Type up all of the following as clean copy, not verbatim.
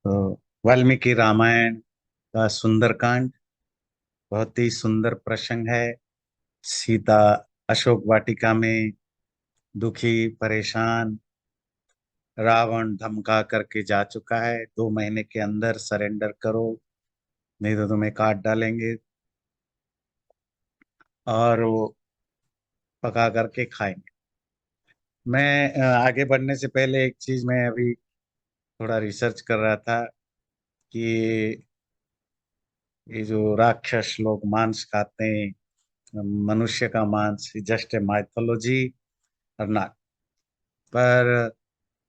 तो वाल्मीकि रामायण का सुंदरकांड बहुत ही सुंदर प्रसंग है। सीता अशोक वाटिका में दुखी परेशान, रावण धमका करके जा चुका है, 2 महीने के अंदर सरेंडर करो नहीं तो तुम्हें काट डालेंगे, और वो पका करके खाएंगे। मैं आगे बढ़ने से पहले एक चीज, मैं अभी थोड़ा रिसर्च कर रहा था कि ये जो राक्षस लोग मांस खाते हैं, मनुष्य का मांस जस्ट ए माइथोलॉजी और नॉट। पर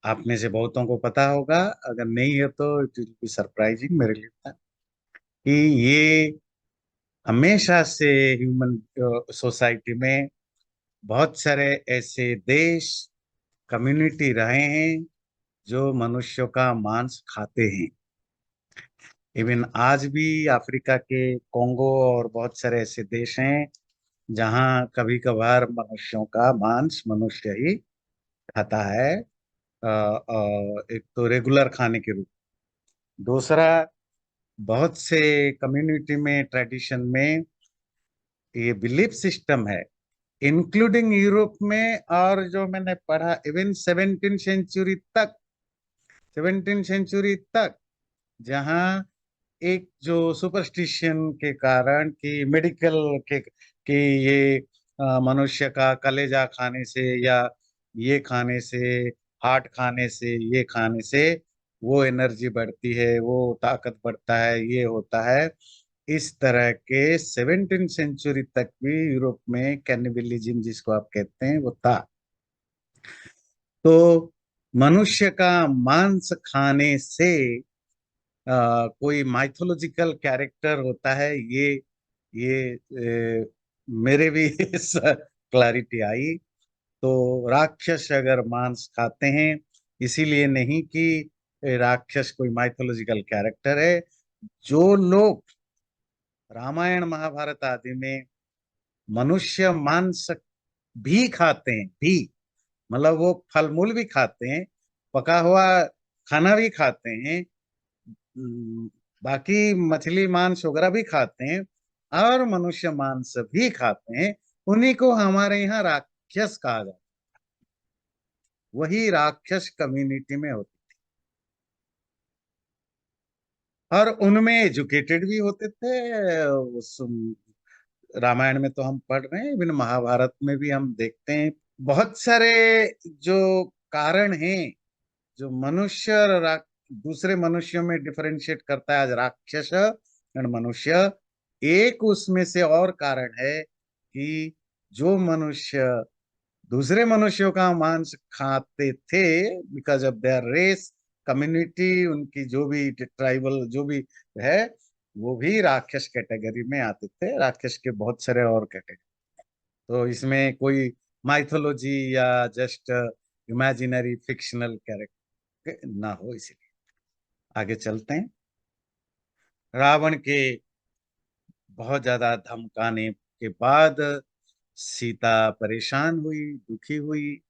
आप में से बहुतों को पता होगा, अगर नहीं है तो इट विल बी सरप्राइजिंग मेरे लिए था कि ये हमेशा से ह्यूमन सोसाइटी में बहुत सारे ऐसे देश, कम्युनिटी रहे हैं जो मनुष्यों का मांस खाते हैं। इवन आज भी अफ्रीका के कोंगो और बहुत सारे ऐसे देश हैं जहाँ कभी कभार मनुष्यों का मांस मनुष्य ही खाता है। एक तो रेगुलर खाने के रूप, दूसरा बहुत से कम्युनिटी में, ट्रेडिशन में ये बिलीफ सिस्टम है, इंक्लूडिंग यूरोप में। और जो मैंने पढ़ा, इवन 17वीं सेंचुरी तक जहाँ एक जो सुपरस्टिशन के कारण कि मेडिकल के कि ये मनुष्य का कलेजा खाने से या ये खाने से, हार्ट खाने से, ये खाने से वो एनर्जी बढ़ती है, वो ताकत बढ़ता है, ये होता है। इस तरह के 17वीं सेंचुरी तक भी यूरोप में कैनिबलिज्म जिसको आप कहते हैं वो था। तो मनुष्य का मांस खाने से कोई माइथोलॉजिकल कैरेक्टर होता है, ये मेरे भी क्लैरिटी आई। तो राक्षस अगर मांस खाते हैं, इसीलिए नहीं कि राक्षस कोई माइथोलॉजिकल कैरेक्टर है। जो लोग रामायण महाभारत आदि में मनुष्य मांस भी खाते हैं, भी मतलब वो फल मूल भी खाते हैं, पका हुआ खाना भी खाते हैं, हम्म, बाकी मछली मांस वगैरह भी खाते हैं, और मनुष्य मांस भी खाते हैं, उन्हीं को हमारे यहाँ राक्षस कहा जाता है। वही राक्षस कम्युनिटी में होते, और उनमें एजुकेटेड भी होते थे। उस रामायण में तो हम पढ़ रहे हैं, इवन महाभारत में भी हम देखते हैं बहुत सारे जो कारण हैं जो मनुष्य और दूसरे मनुष्यों में डिफरेंशिएट करता है, आज राक्षस और मनुष्य। एक उसमें से और कारण है कि जो मनुष्य दूसरे मनुष्यों का मांस खाते थे, because of their race, community, उनकी जो भी ट्राइबल जो भी है, वो भी राक्षस कैटेगरी में आते थे। राक्षस के बहुत सारे और कैटेगरी, तो इसमें कोई माइथोलॉजी या जस्ट इमेजिनरी फिक्शनल कैरेक्टर ना हो, इसलिए आगे चलते हैं। रावण के बहुत ज्यादा धमकाने के बाद सीता परेशान हुई, दुखी हुई।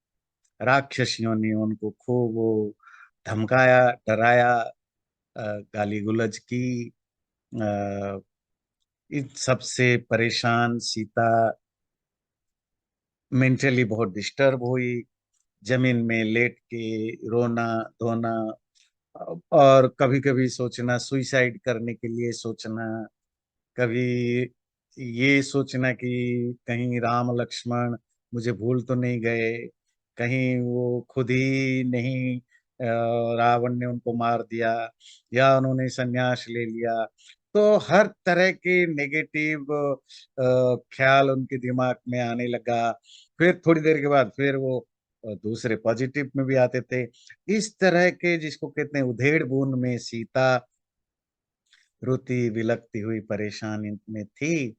राक्षसियों ने उनको खूब वो धमकाया, डराया, गाली गुलज की। इन सबसे परेशान सीता मेंटली बहुत डिस्टर्ब हुई, जमीन में लेट के रोना धोना, और कभी कभी सोचना, सुइसाइड करने के लिए सोचना, कभी ये सोचना कि कहीं राम लक्ष्मण मुझे भूल तो नहीं गए, कहीं वो खुद ही नहीं रावण ने उनको मार दिया, या उन्होंने संन्यास ले लिया। तो हर तरह के नेगेटिव ख्याल उनके दिमाग में आने लगा। फिर थोड़ी देर के बाद फिर वो दूसरे पॉजिटिव में भी आते थे। इस तरह के, जिसको कहते हैं उधेड़ बुन में सीता रोती बिलखती हुई परेशानी में थी।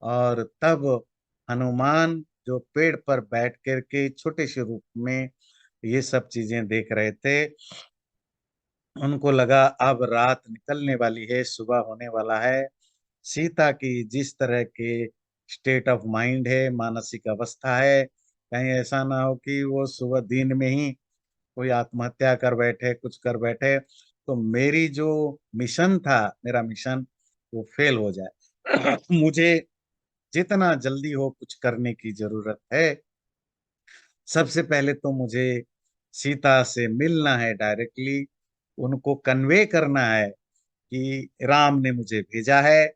और तब हनुमान जो पेड़ पर बैठ कर के छोटे से रूप में ये सब चीजें देख रहे थे, उनको लगा अब रात निकलने वाली है, सुबह होने वाला है। सीता की जिस तरह के स्टेट ऑफ माइंड है, मानसिक अवस्था है, कहीं ऐसा ना हो कि वो सुबह दिन में ही कोई आत्महत्या कर बैठे, कुछ कर बैठे। तो मेरी जो मिशन था, मेरा मिशन वो फेल हो जाए। मुझे जितना जल्दी हो कुछ करने की जरूरत है। सबसे पहले तो मुझे सीता से मिलना है डायरेक्टली, उनको कन्वे करना है कि राम ने मुझे भेजा है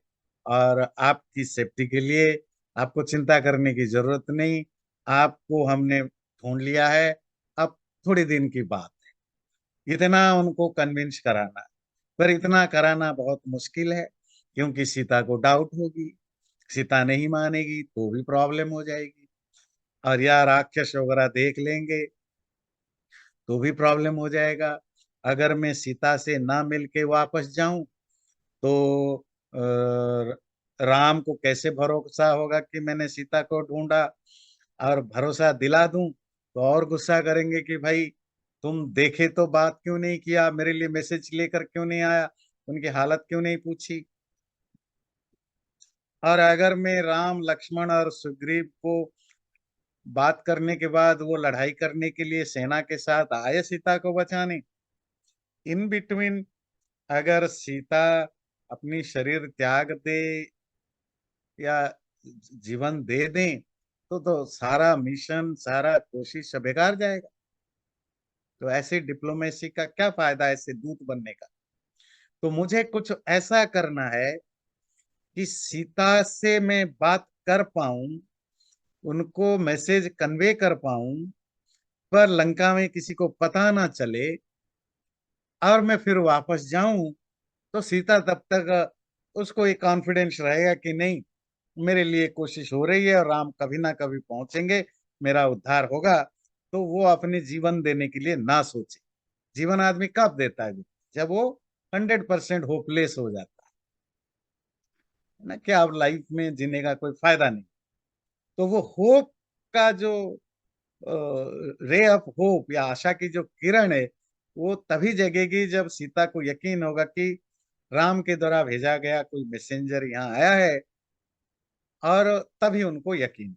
और आपकी सेफ्टी के लिए आपको चिंता करने की जरूरत नहीं, आपको हमने ढूंढ लिया है, अब थोड़ी दिन की बात है। इतना उनको कन्विंस कराना है। पर इतना कराना बहुत मुश्किल है, क्योंकि सीता को डाउट होगी, सीता नहीं मानेगी तो भी प्रॉब्लम हो जाएगी, और या राक्षस वगैरह देख लेंगे तो भी प्रॉब्लम हो जाएगा। अगर मैं सीता से ना मिल के वापस जाऊं तो राम को कैसे भरोसा होगा कि मैंने सीता को ढूंढा, और भरोसा दिला दूं तो और गुस्सा करेंगे कि भाई तुम देखे तो बात क्यों नहीं किया, मेरे लिए मैसेज लेकर क्यों नहीं आया, उनकी हालत क्यों नहीं पूछी। और अगर मैं राम लक्ष्मण और सुग्रीव को बात करने के बाद वो लड़ाई करने के लिए सेना के साथ आए सीता को बचाने, इन बिटवीन अगर सीता अपनी शरीर त्याग दे या जीवन दे दें तो सारा मिशन, सारा कोशिश बेकार जाएगा। तो ऐसे डिप्लोमेसी का क्या फायदा, ऐसे दूत बनने का। तो मुझे कुछ ऐसा करना है कि सीता से मैं बात कर पाऊं, उनको मैसेज कन्वे कर पाऊं, पर लंका में किसी को पता ना चले, और मैं फिर वापस जाऊं तो सीता तब तक उसको एक कॉन्फिडेंस रहेगा कि नहीं, मेरे लिए कोशिश हो रही है और राम कभी ना कभी पहुंचेंगे, मेरा उद्धार होगा। तो वो अपने जीवन देने के लिए ना सोचे। जीवन आदमी कब देता है? जब वो 100% होपलेस हो जाता है ना, कि अब लाइफ में जीने का कोई फायदा नहीं। तो वो होप का जो रे ऑफ होप या आशा की जो किरण है, वो तभी जगेगी जब सीता को यकीन होगा कि राम के द्वारा भेजा गया कोई मैसेंजर यहाँ आया है, और तभी उनको यकीन।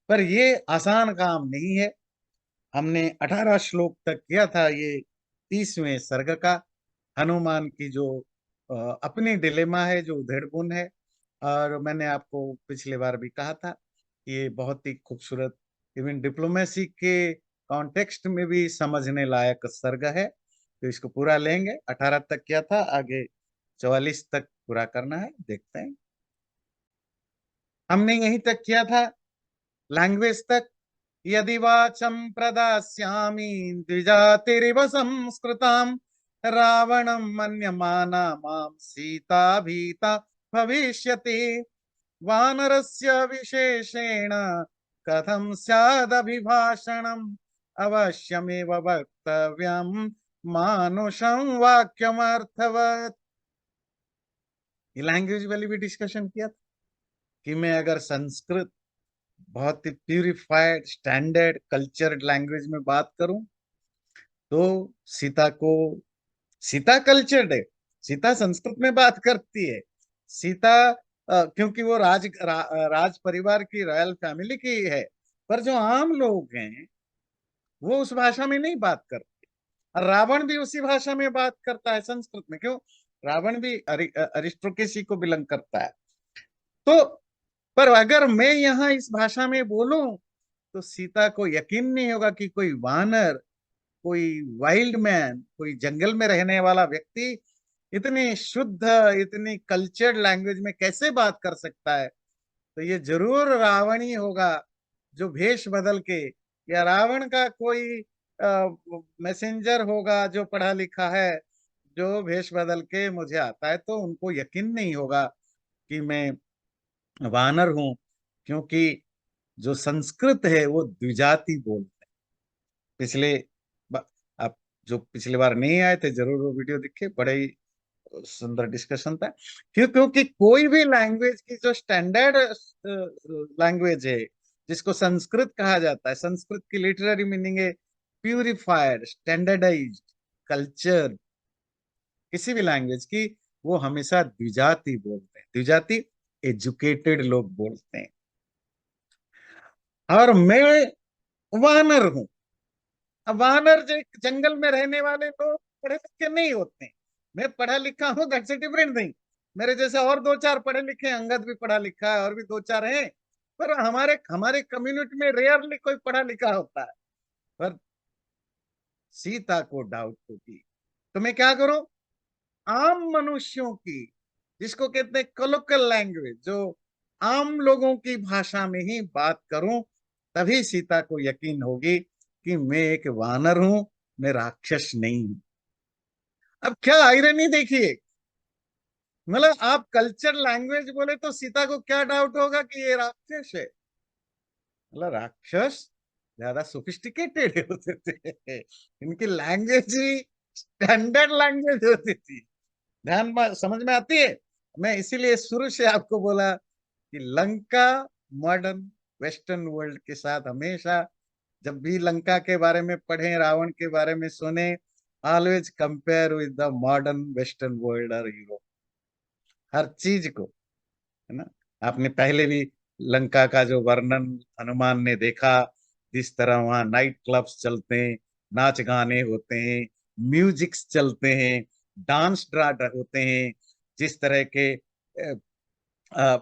पर ये आसान काम नहीं है। हमने 18 श्लोक तक किया था ये 30वें सर्ग का, हनुमान की जो अपनी डिलेमा है, जो उधेड़बुन है। और मैंने आपको पिछली बार भी कहा था कि ये बहुत ही खूबसूरत, इवन डिप्लोमेसी के कॉन्टेक्स्ट में भी समझने लायक सर्ग है। तो इसको पूरा लेंगे। 18 तक किया था, आगे 44 तक पूरा करना है, देखते हैं। हमने यहीं तक किया था, लैंग्वेज तक। यदि वाचं प्रदास्यामि द्विजातिरिव संस्कृताम् रावणं मन्यमाना मां सीता भीता भविष्यति। वानरस्य विशेषेण कथं स्यादभिभाषणम् अवश्यमेव वक्तव्यं मानुषं वाक्यमर्थवत्। ये लैंग्वेज वाली भी डिस्कशन किया था कि मैं अगर संस्कृत बहुत ही प्यूरिफाइड स्टैंडर्ड कल्चर्ड लैंग्वेज में बात करूं तो सीता को, सीता कल्चर्ड है, सीता संस्कृत में बात करती है। सीता क्योंकि वो राज परिवार की, रॉयल फैमिली की है। पर जो आम लोग हैं वो उस भाषा में नहीं बात करते। और रावण भी उसी भाषा में बात करता है, संस्कृत में। क्यों? रावण भी अरिस्टोक्रेसी को बिलोंग करता है। तो पर अगर मैं यहाँ इस भाषा में बोलूं तो सीता को यकीन नहीं होगा कि कोई वानर, कोई वाइल्ड मैन, कोई जंगल में रहने वाला व्यक्ति इतनी शुद्ध, इतनी कल्चर्ड लैंग्वेज में कैसे बात कर सकता है। तो ये जरूर रावण ही होगा, जो भेष बदल के, या रावण का कोई मैसेंजर होगा जो पढ़ा लिखा है, जो भेष बदल के मुझे आता है। तो उनको यकीन नहीं होगा कि मैं वानर हूं, क्योंकि जो संस्कृत है वो द्विजाति बोलते हैं। आप जो पिछली बार नहीं आए थे, जरूर वो वीडियो दिखे, बड़े ही सुंदर डिस्कशन था। क्योंकि कोई भी लैंग्वेज की जो स्टैंडर्ड लैंग्वेज है, जिसको संस्कृत कहा जाता है, संस्कृत की लिटरेरी मीनिंग है प्यूरिफाइड, स्टैंडर्डाइज्ड कल्चर। किसी भी लैंग्वेज की वो हमेशा द्विजाति बोलते हैं, द्विजाति एजुकेटेड लोग बोलते हैं। और मैं वानर हूं। अब वानर जो जंगल में रहने वाले लोग पढ़े लिखे नहीं होते। मैं पढ़ा लिखा हूँ, दैट्स ए डिफरेंट थिंग। मेरे जैसे और दो चार पढ़े लिखे हैं, अंगद भी पढ़ा लिखा है और भी दो चार हैं, पर हमारे हमारे कम्युनिटी में रेयरली कोई पढ़ा लिखा होता है। पर सीता को डाउट होगी, तो मैं क्या करूं? आम मनुष्यों की, जिसको कहते हैं कोलोकियल लैंग्वेज, जो आम लोगों की भाषा में ही बात करूं, तभी सीता को यकीन होगी कि मैं एक वानर हूं, मैं राक्षस नहीं हूं। अब क्या आयरनी देखिए, मतलब आप कल्चर लैंग्वेज बोले तो सीता को क्या डाउट होगा कि ये राक्षस है? मतलब राक्षस ज्यादा सोफिस्टिकेटेड होते थे, इनकी लैंग्वेज ही स्टैंडर्ड लैंग्वेज होती थी। समझ में आती है? मैं इसीलिए शुरू से आपको बोला कि लंका मॉडर्न वेस्टर्न वर्ल्ड के साथ हमेशा, जब भी लंका के बारे में पढ़ें, रावण के बारे में सुने, always compare with the modern western world और यूरोप, हर चीज को, है ना। आपने पहले भी लंका का जो वर्णन हनुमान ने देखा, जिस तरह वहां नाइट क्लब्स चलते हैं, नाच गाने होते हैं, म्यूजिक्स चलते हैं, डांस ड्रा होते हैं, जिस तरह के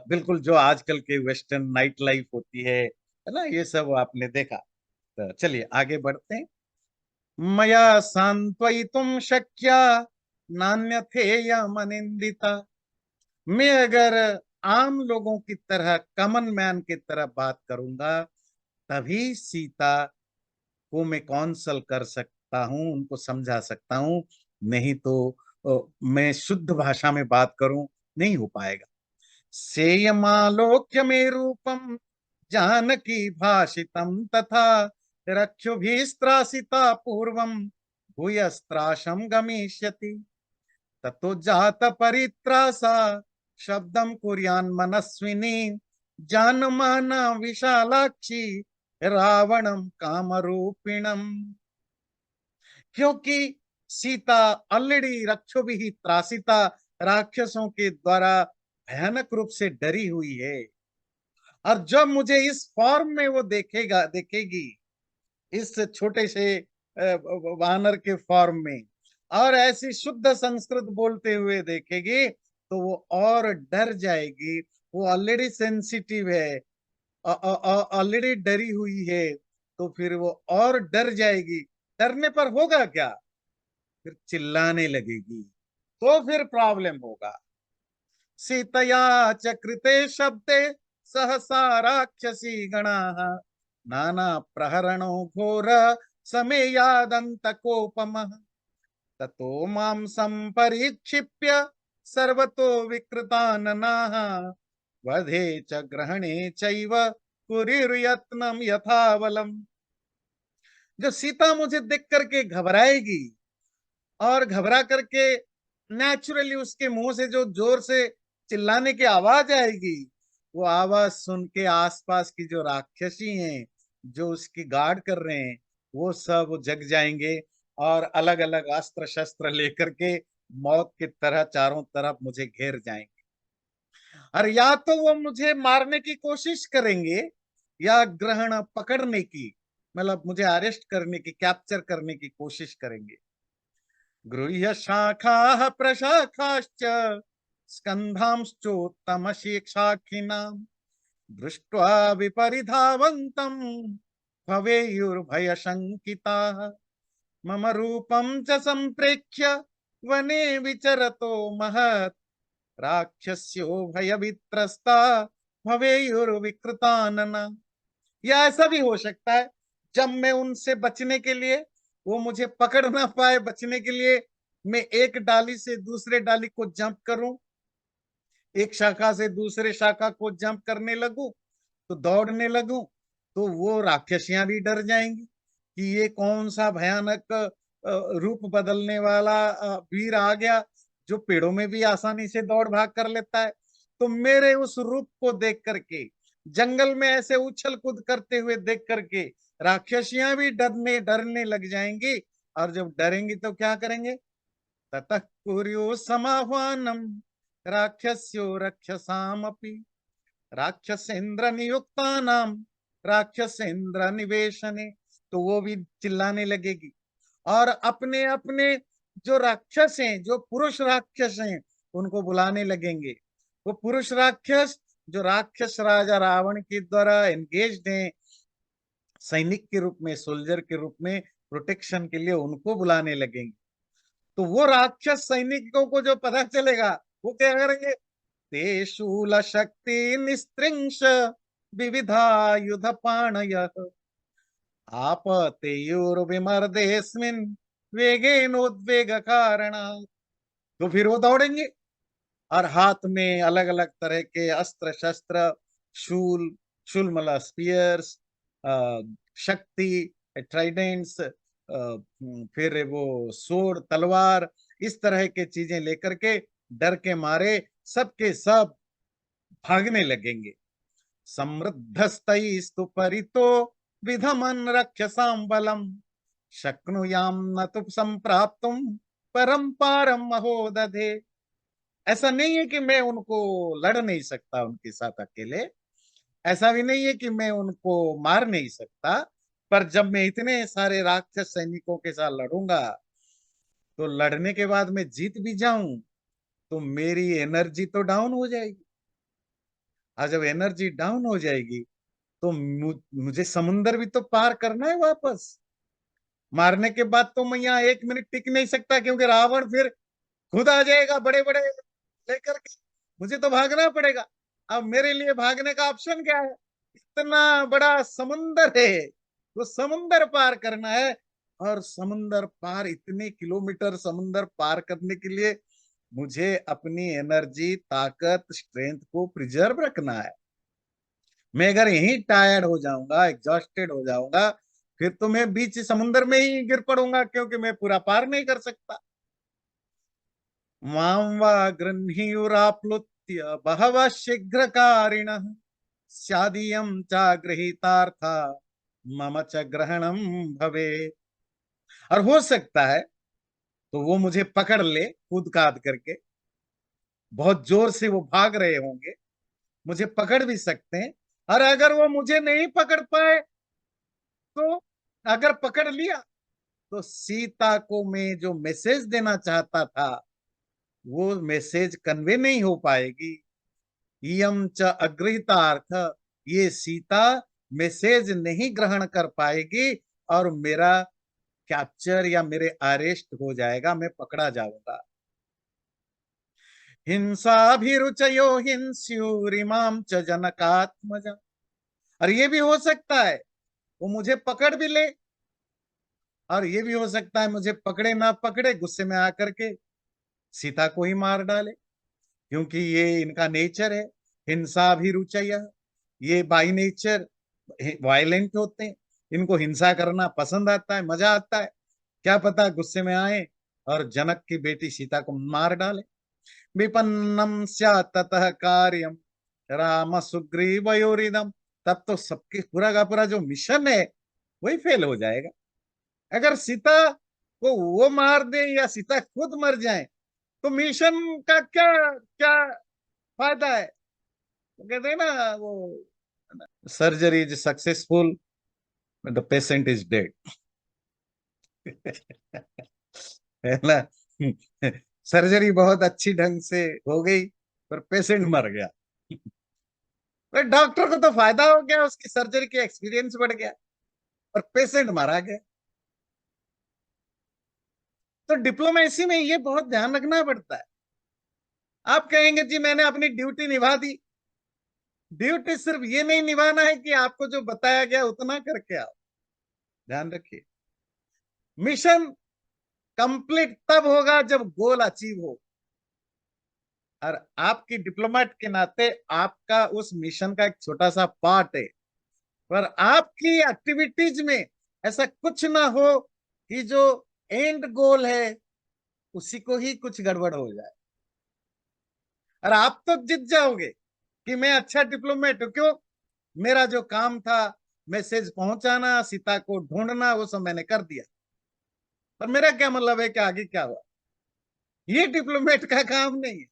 बिल्कुल जो आजकल के वेस्टर्न नाइट लाइफ होती है ना, ये सब आपने देखा। तो चलिए आगे बढ़ते हैं। मया सांत्वयितुम शक्या नान्यथेय मनिंदिता। मैं अगर आम लोगों की तरह, कॉमन मैन की तरह बात करूंगा, तभी सीता को मैं कौंसल कर सकता हूं, उनको समझा सकता हूं। नहीं तो मैं शुद्ध भाषा में बात करूं, नहीं हो पाएगा। सेयमालोक्य मे रूपम जानकी भाषितम तथा रक्षुभिस्त्रासिता पूर्वम भूयस्त्राशम गमिष्यति। ततो जात परित्रासा शब्दम कुर्यान मनस्विनी जानमाना विशालाक्षी रावणम कामरूपिणम। क्योंकि सीता ऑलरेडी रक्षोभिः त्रासिता, राक्षसों के द्वारा भयानक रूप से डरी हुई है। और जब मुझे इस फॉर्म में वो देखेगी, इस छोटे से वानर के फॉर्म में, और ऐसी शुद्ध संस्कृत बोलते हुए देखेगी, तो वो और डर जाएगी। वो ऑलरेडी सेंसिटिव है, ऑलरेडी डरी हुई है, तो फिर वो और डर जाएगी। डरने पर होगा क्या? फिर चिल्लाने लगेगी, तो फिर प्रॉब्लम होगा। सीतया च कृते शब्दे सहसा राक्षसी गणाः नाना प्रहरणो घोर समेयादंत कोपमः। ततो मां संपरीक्षिप्य सर्वतो विकृताननाः वधे च ग्रहणे चैव कुरिर्यत्नं यथावलम्। जो सीता मुझे देख करके घबराएगी, और घबरा करके नेचुरली उसके मुंह से जो जोर से चिल्लाने की आवाज आएगी, वो आवाज सुन के आसपास की जो राक्षसी हैं, जो उसकी गार्ड कर रहे हैं, वो सब जग जाएंगे और अलग अलग अस्त्र शस्त्र लेकर के मौत की तरह चारों तरफ मुझे घेर जाएंगे। और या तो वो मुझे मारने की कोशिश करेंगे, या ग्रहण पकड़ने की, मतलब मुझे अरेस्ट करने की, कैप्चर करने की कोशिश करेंगे। गृह्य शाखाः प्रशाखाश्च स्कन्धांश्चोत्तमशिक्षाखिनाम् दृष्ट्वा विपरिधावन्तम् भवेयुर्भयशङ्किताः। मम रूपं च सम्प्रेक्ष्य वने विचरतो महत् राक्षस्यो भयवित्रस्ता भवेयुर्विकृतानना। या ऐसा भी हो सकता है, जब मैं उनसे बचने के लिए, वो मुझे पकड़ ना पाए, बचने के लिए मैं एक डाली से दूसरे डाली को जंप करूं, एक शाखा से दूसरे शाखा को जंप करने लगूं, तो दौड़ने लगूं, तो वो राक्षसियां भी डर जाएंगी कि ये कौन सा भयानक रूप बदलने वाला वीर आ गया, जो पेड़ों में भी आसानी से दौड़ भाग कर लेता है। तो मेरे उस रूप को देख करके, जंगल में ऐसे उछल कूद करते हुए देख करके, राक्षसियां भी डरने डरने लग जाएंगी। और जब डरेंगी तो क्या करेंगे? ततः कुर्यो समाह्वानम राक्षस्यो रक्षसामपि राक्षसेंद्र नियुक्ता नाम राक्षसेंद्र निवेशने। तो वो भी चिल्लाने लगेगी और अपने अपने जो राक्षस हैं, जो पुरुष राक्षस हैं, उनको बुलाने लगेंगे। वो पुरुष राक्षस जो राक्षस राजा रावण के द्वारा एंगेज्ड हैं सैनिक के रूप में, सोल्जर के रूप में, प्रोटेक्शन के लिए, उनको बुलाने लगेंगे। तो वो राक्षस सैनिकों को जो पता चलेगा, वो क्या करेंगे? ते शूल शक्ति निस्त्रिंश विविधा युध पाणय आपतेयुर्विमर्देस्मिन् वेगेनोद्वेग कारण। तो फिर वो दौड़ेंगे और हाथ में अलग अलग तरह के अस्त्र शस्त्र, शूल, शूल मतलब स्पीयर्स, शक्ति, ट्राइडेंट्स, फिर वो सोड, तलवार, इस तरह के चीजें लेकर के डर के मारे सबके सब भागने लगेंगे। समृद्धस्तैस्तु परितो विधमन रक्षसां बलम शक्नुयाम न तु संप्राप्तुम परम पारम महोदधे। ऐसा नहीं है कि मैं उनको लड़ नहीं सकता उनके साथ अकेले, ऐसा भी नहीं है कि मैं उनको मार नहीं सकता, पर जब मैं इतने सारे राक्षस सैनिकों के साथ लड़ूंगा, तो लड़ने के बाद मैं जीत भी जाऊं तो मेरी एनर्जी तो डाउन हो जाएगी। और जब एनर्जी डाउन हो जाएगी तो मुझे समुंदर भी तो पार करना है वापस। मारने के बाद तो मैं यहाँ 1 मिनट टिक नहीं सकता, क्योंकि रावण फिर खुद आ जाएगा बड़े बड़े लेकर के। मुझे तो भागना पड़ेगा। अब मेरे लिए भागने का ऑप्शन क्या है? इतना बड़ा समुंदर है, वो समुंदर पार करना है। और समुंदर पार, इतने किलोमीटर समुंदर पार करने के लिए मुझे अपनी एनर्जी, ताकत, स्ट्रेंथ को प्रिजर्व रखना है। मैं अगर यहीं टायर्ड हो जाऊंगा, एग्जॉस्टेड हो जाऊंगा, फिर तो मैं बीच समुंदर में ही गिर पड़ूंगा, क्योंकि मैं पूरा पार नहीं कर सकता। मां वा गृह्णीयुराप्लुत्य बहवः शीघ्रकारिणः स्यादियं च गृहीतार्था मम च ग्रहणं भवे। और हो सकता है तो वो मुझे पकड़ ले कूद काद करके, बहुत जोर से वो भाग रहे होंगे, मुझे पकड़ भी सकते हैं। और अगर वो मुझे नहीं पकड़ पाए, तो अगर पकड़ लिया तो सीता को मैं जो मैसेज देना चाहता था, वो मैसेज कन्वे नहीं हो पाएगी। इयम च अगृहीतार्थ, ये सीता मैसेज नहीं ग्रहण कर पाएगी, और मेरा कैप्चर या मेरे अरेस्ट हो जाएगा, मैं पकड़ा जाऊंगा। हिंसाभिरुचयो हिंस्यूरिमाम च जनकात्मज। और ये भी हो सकता है वो मुझे पकड़ भी ले, और ये भी हो सकता है मुझे पकड़े ना पकड़े, गुस्से में आकर के सीता को ही मार डाले, क्योंकि ये इनका नेचर है। हिंसा भी रुचय, ये बाई नेचर वायलेंट होते हैं, इनको हिंसा करना पसंद आता है, मजा आता है। क्या पता गुस्से में आए और जनक की बेटी सीता को मार डाले। विपन्नम स्यात् ततः कार्यम राम सुग्रीवयोरिदम। तब तो सबके पूरा का पूरा जो मिशन है वही फेल हो जाएगा। अगर सीता को वो मार दे या सीता खुद मर जाए, तो मिशन का क्या क्या फायदा है? तो कहते हैं ना वो, surgery is successful, the patient is dead. है ना? सर्जरी बहुत अच्छी ढंग से हो गई, पर पेशेंट मर गया। तो डॉक्टर को तो फायदा हो गया, उसकी सर्जरी के एक्सपीरियंस बढ़ गया, और पेशेंट मारा गया। तो डिप्लोमेसी में ये बहुत ध्यान रखना पड़ता है। आप कहेंगे जी मैंने अपनी ड्यूटी निभा दी। ड्यूटी सिर्फ ये नहीं निभाना है कि आपको जो बताया गया उतना करके आओ। ध्यान रखिए, मिशन कंप्लीट तब होगा जब गोल अचीव हो। और आपकी डिप्लोमेट के नाते आपका उस मिशन का एक छोटा सा पार्ट है, पर आपकी एक्टिविटीज में ऐसा कुछ ना हो कि जो एंड गोल है उसी को ही कुछ गड़बड़ हो जाए। और आप तो जीत जाओगे कि मैं अच्छा डिप्लोमेट हूं। क्यों? मेरा जो काम था, मैसेज पहुंचाना, सीता को ढूंढना, वो सब मैंने कर दिया। पर मेरा क्या मतलब है कि आगे क्या हुआ? ये डिप्लोमेट का काम नहीं है।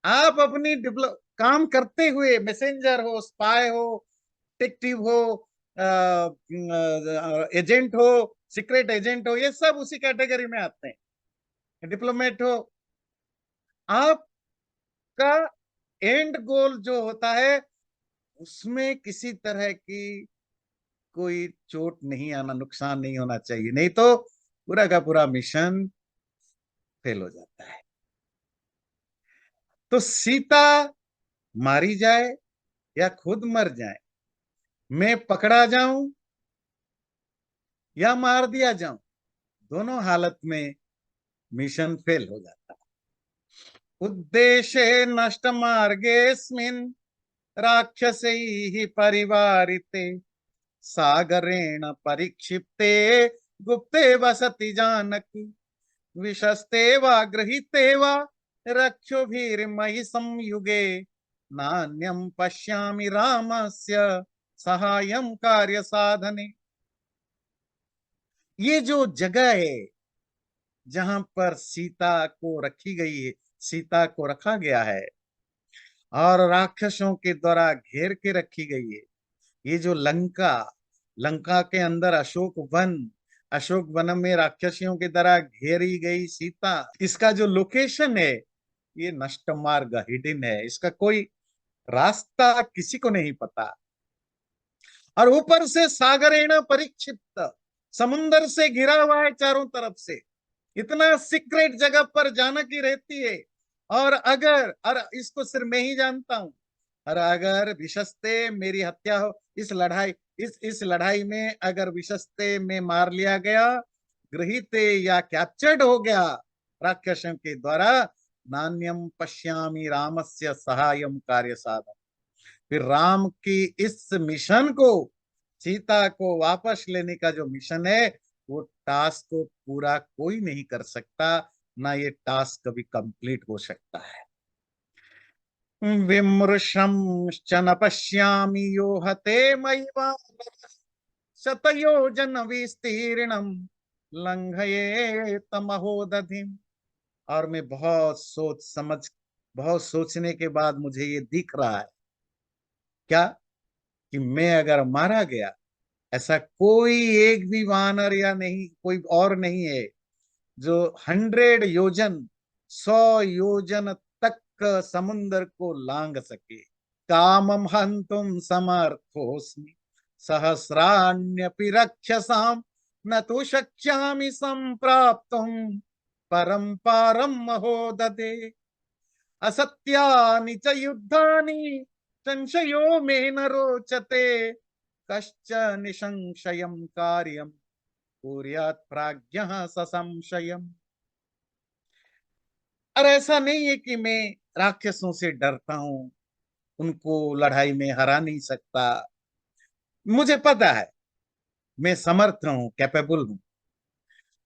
आप अपनी काम करते हुए, मैसेंजर हो, स्पाई हो, डिटेक्टिव हो, एजेंट हो, सीक्रेट एजेंट हो, ये सब उसी कैटेगरी में आते हैं। डिप्लोमेट हो, आपका एंड गोल जो होता है उसमें किसी तरह की कोई चोट नहीं आना, नुकसान नहीं होना चाहिए, नहीं तो पूरा का पूरा मिशन फेल हो जाता है। तो सीता मारी जाए या खुद मर जाए, मैं पकड़ा जाऊं या मार दिया जाऊं, दोनों हालत में मिशन फेल हो जाता है। उद्देश्य नष्ट मार्गेस्मिन् राक्षसैः परिवारिते सागरेण परिक्षिप्ते गुप्ते वसति जानकी विशस्ते वा गृहीते वा रक्षोभिर्मयि संयुगे नान्यं पश्यामि रामस्य सहायं कार्य साधने। ये जो जगह है जहां पर सीता को रखी गई है, सीता को रखा गया है और राक्षसों के द्वारा घेर के रखी गई है, ये जो लंका, लंका के अंदर अशोक वन, अशोक वन में राक्षसियों के द्वारा घेरी गई सीता, इसका जो लोकेशन है ये नष्ट मार्ग, हिडन है, इसका कोई रास्ता किसी को नहीं पता। और ऊपर से सागरेण परिक्षिप्त, समुन्दर से घिरा हुआ है चारों तरफ से, इतना सीक्रेट जगह पर जानकी रहती है। और अगर, और इसको सिर्फ मैं ही जानता हूं, और अगर विशस्ते मेरी हत्या हो, इस लड़ाई, इस लड़ाई में अगर विशस्ते में मार लिया गया, गृहीते या कैप्चर्ड हो गया राक्षसों के द्वारा, नान्यम पश्यामि रामस्य सहायम कार्य साधन, फिर राम की इस मिशन को, सीता को वापस लेने का जो मिशन है, वो टास्क को पूरा कोई नहीं कर सकता, ना ये टास्क कभी कंप्लीट हो सकता है। विमृशं न पश्यामि यो हते मयि शतयोजन विस्तीर्णम लंघयेत महोदधिम। और मैं बहुत सोच समझ, बहुत सोचने के बाद मुझे ये दिख रहा है क्या, कि मैं अगर मारा गया, ऐसा कोई एक भी वानर या नहीं, कोई और नहीं है जो 100 योजन, 100 योजन तक समुन्दर को लांग सके। कामम हंतुम समर्थोस्मि सहस्राण्यपि रक्षसाम न तो शक्ष्यामि संप्राप्तुम परम पारम महोदधे असत्यानि च युद्धानि संशयो मे न रोचते कश्चन निसंशयं कार्यम कुर्यात् प्राज्ञः ससंशयम्। और ऐसा नहीं है कि मैं राक्षसों से डरता हूं, उनको लड़ाई में हरा नहीं सकता, मुझे पता है मैं समर्थ हूं, कैपेबल हूं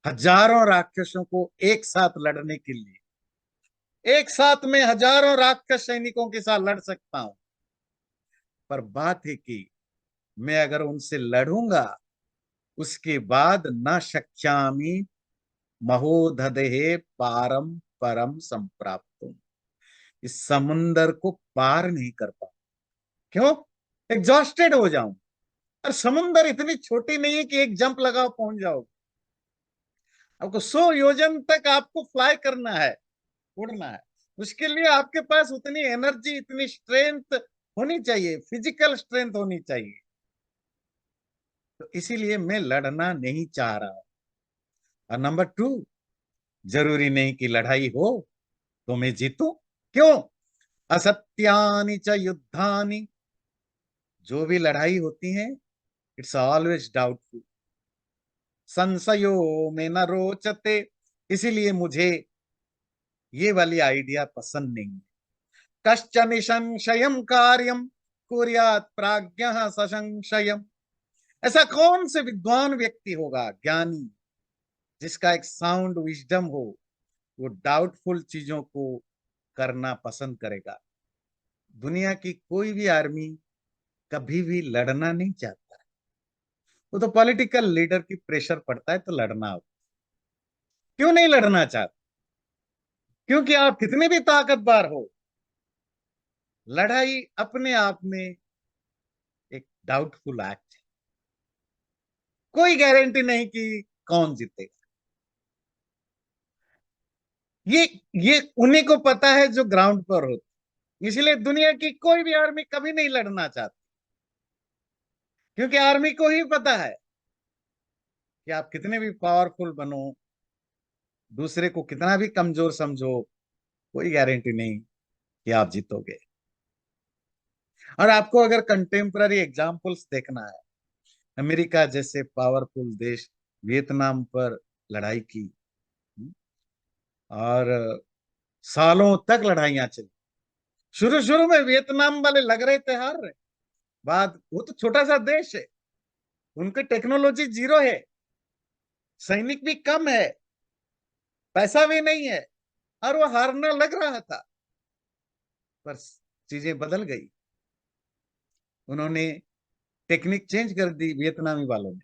हजारों राक्षसों को एक साथ लड़ने के लिए, एक साथ में हजारों राक्षस सैनिकों के साथ लड़ सकता हूं। पर बात है कि मैं अगर उनसे लड़ूंगा, उसके बाद न शक्ष्यामि महोदधे पारम परम संप्राप्तुम, इस समुन्दर को पार नहीं कर पाऊं। क्यों? एग्जॉस्टेड हो जाऊं। और समुन्दर इतनी छोटी नहीं है कि एक जंप लगाओ पहुंच जाओगे, आपको 100 योजन तक आपको फ्लाई करना है, उड़ना है। उसके लिए आपके पास उतनी एनर्जी, इतनी स्ट्रेंथ होनी चाहिए, फिजिकल स्ट्रेंथ होनी चाहिए। तो इसीलिए मैं लड़ना नहीं चाह रहा हूं। और नंबर 2, जरूरी नहीं कि लड़ाई हो तो मैं जीतूं। क्यों? असत्यानि च युद्धानि, जो भी लड़ाई होती है इट्स ऑलवेज डाउटफुल, संशयो में न रोचते, इसीलिए मुझे ये वाली आइडिया पसंद नहीं है। कश्चन संशयम कार्यम कुर्यात् प्राज्ञः ससंशयम, ऐसा कौन से विद्वान व्यक्ति होगा, ज्ञानी, जिसका एक साउंड विजडम हो, वो डाउटफुल चीजों को करना पसंद करेगा। दुनिया की कोई भी आर्मी कभी भी लड़ना नहीं चाहता, वो तो पॉलिटिकल लीडर की प्रेशर पड़ता है तो लड़ना हो। क्यों नहीं लड़ना चाहते? क्योंकि आप कितने भी ताकतवर हो, लड़ाई अपने आप में एक डाउटफुल एक्ट है, कोई गारंटी नहीं कि कौन जीतेगा। ये ये उन्हीं को पता है जो ग्राउंड पर होते, इसलिए दुनिया की कोई भी आर्मी कभी नहीं लड़ना चाहती, क्योंकि आर्मी को ही पता है कि आप कितने भी पावरफुल बनो, दूसरे को कितना भी कमजोर समझो, कोई गारंटी नहीं कि आप जीतोगे। और आपको अगर कंटेम्पररी एग्जाम्पल्स देखना है, अमेरिका जैसे पावरफुल देश वियतनाम पर लड़ाई की, और सालों तक लड़ाइयां चली। शुरू शुरू में वियतनाम वाले लग रहे थे हार रहे, बाद वो तो छोटा सा देश है, उनकी टेक्नोलॉजी जीरो है, सैनिक भी कम है, पैसा भी नहीं है, और वो हारना लग रहा था। पर चीजें बदल गई, उन्होंने टेक्निक चेंज कर दी वियतनामी वालों ने,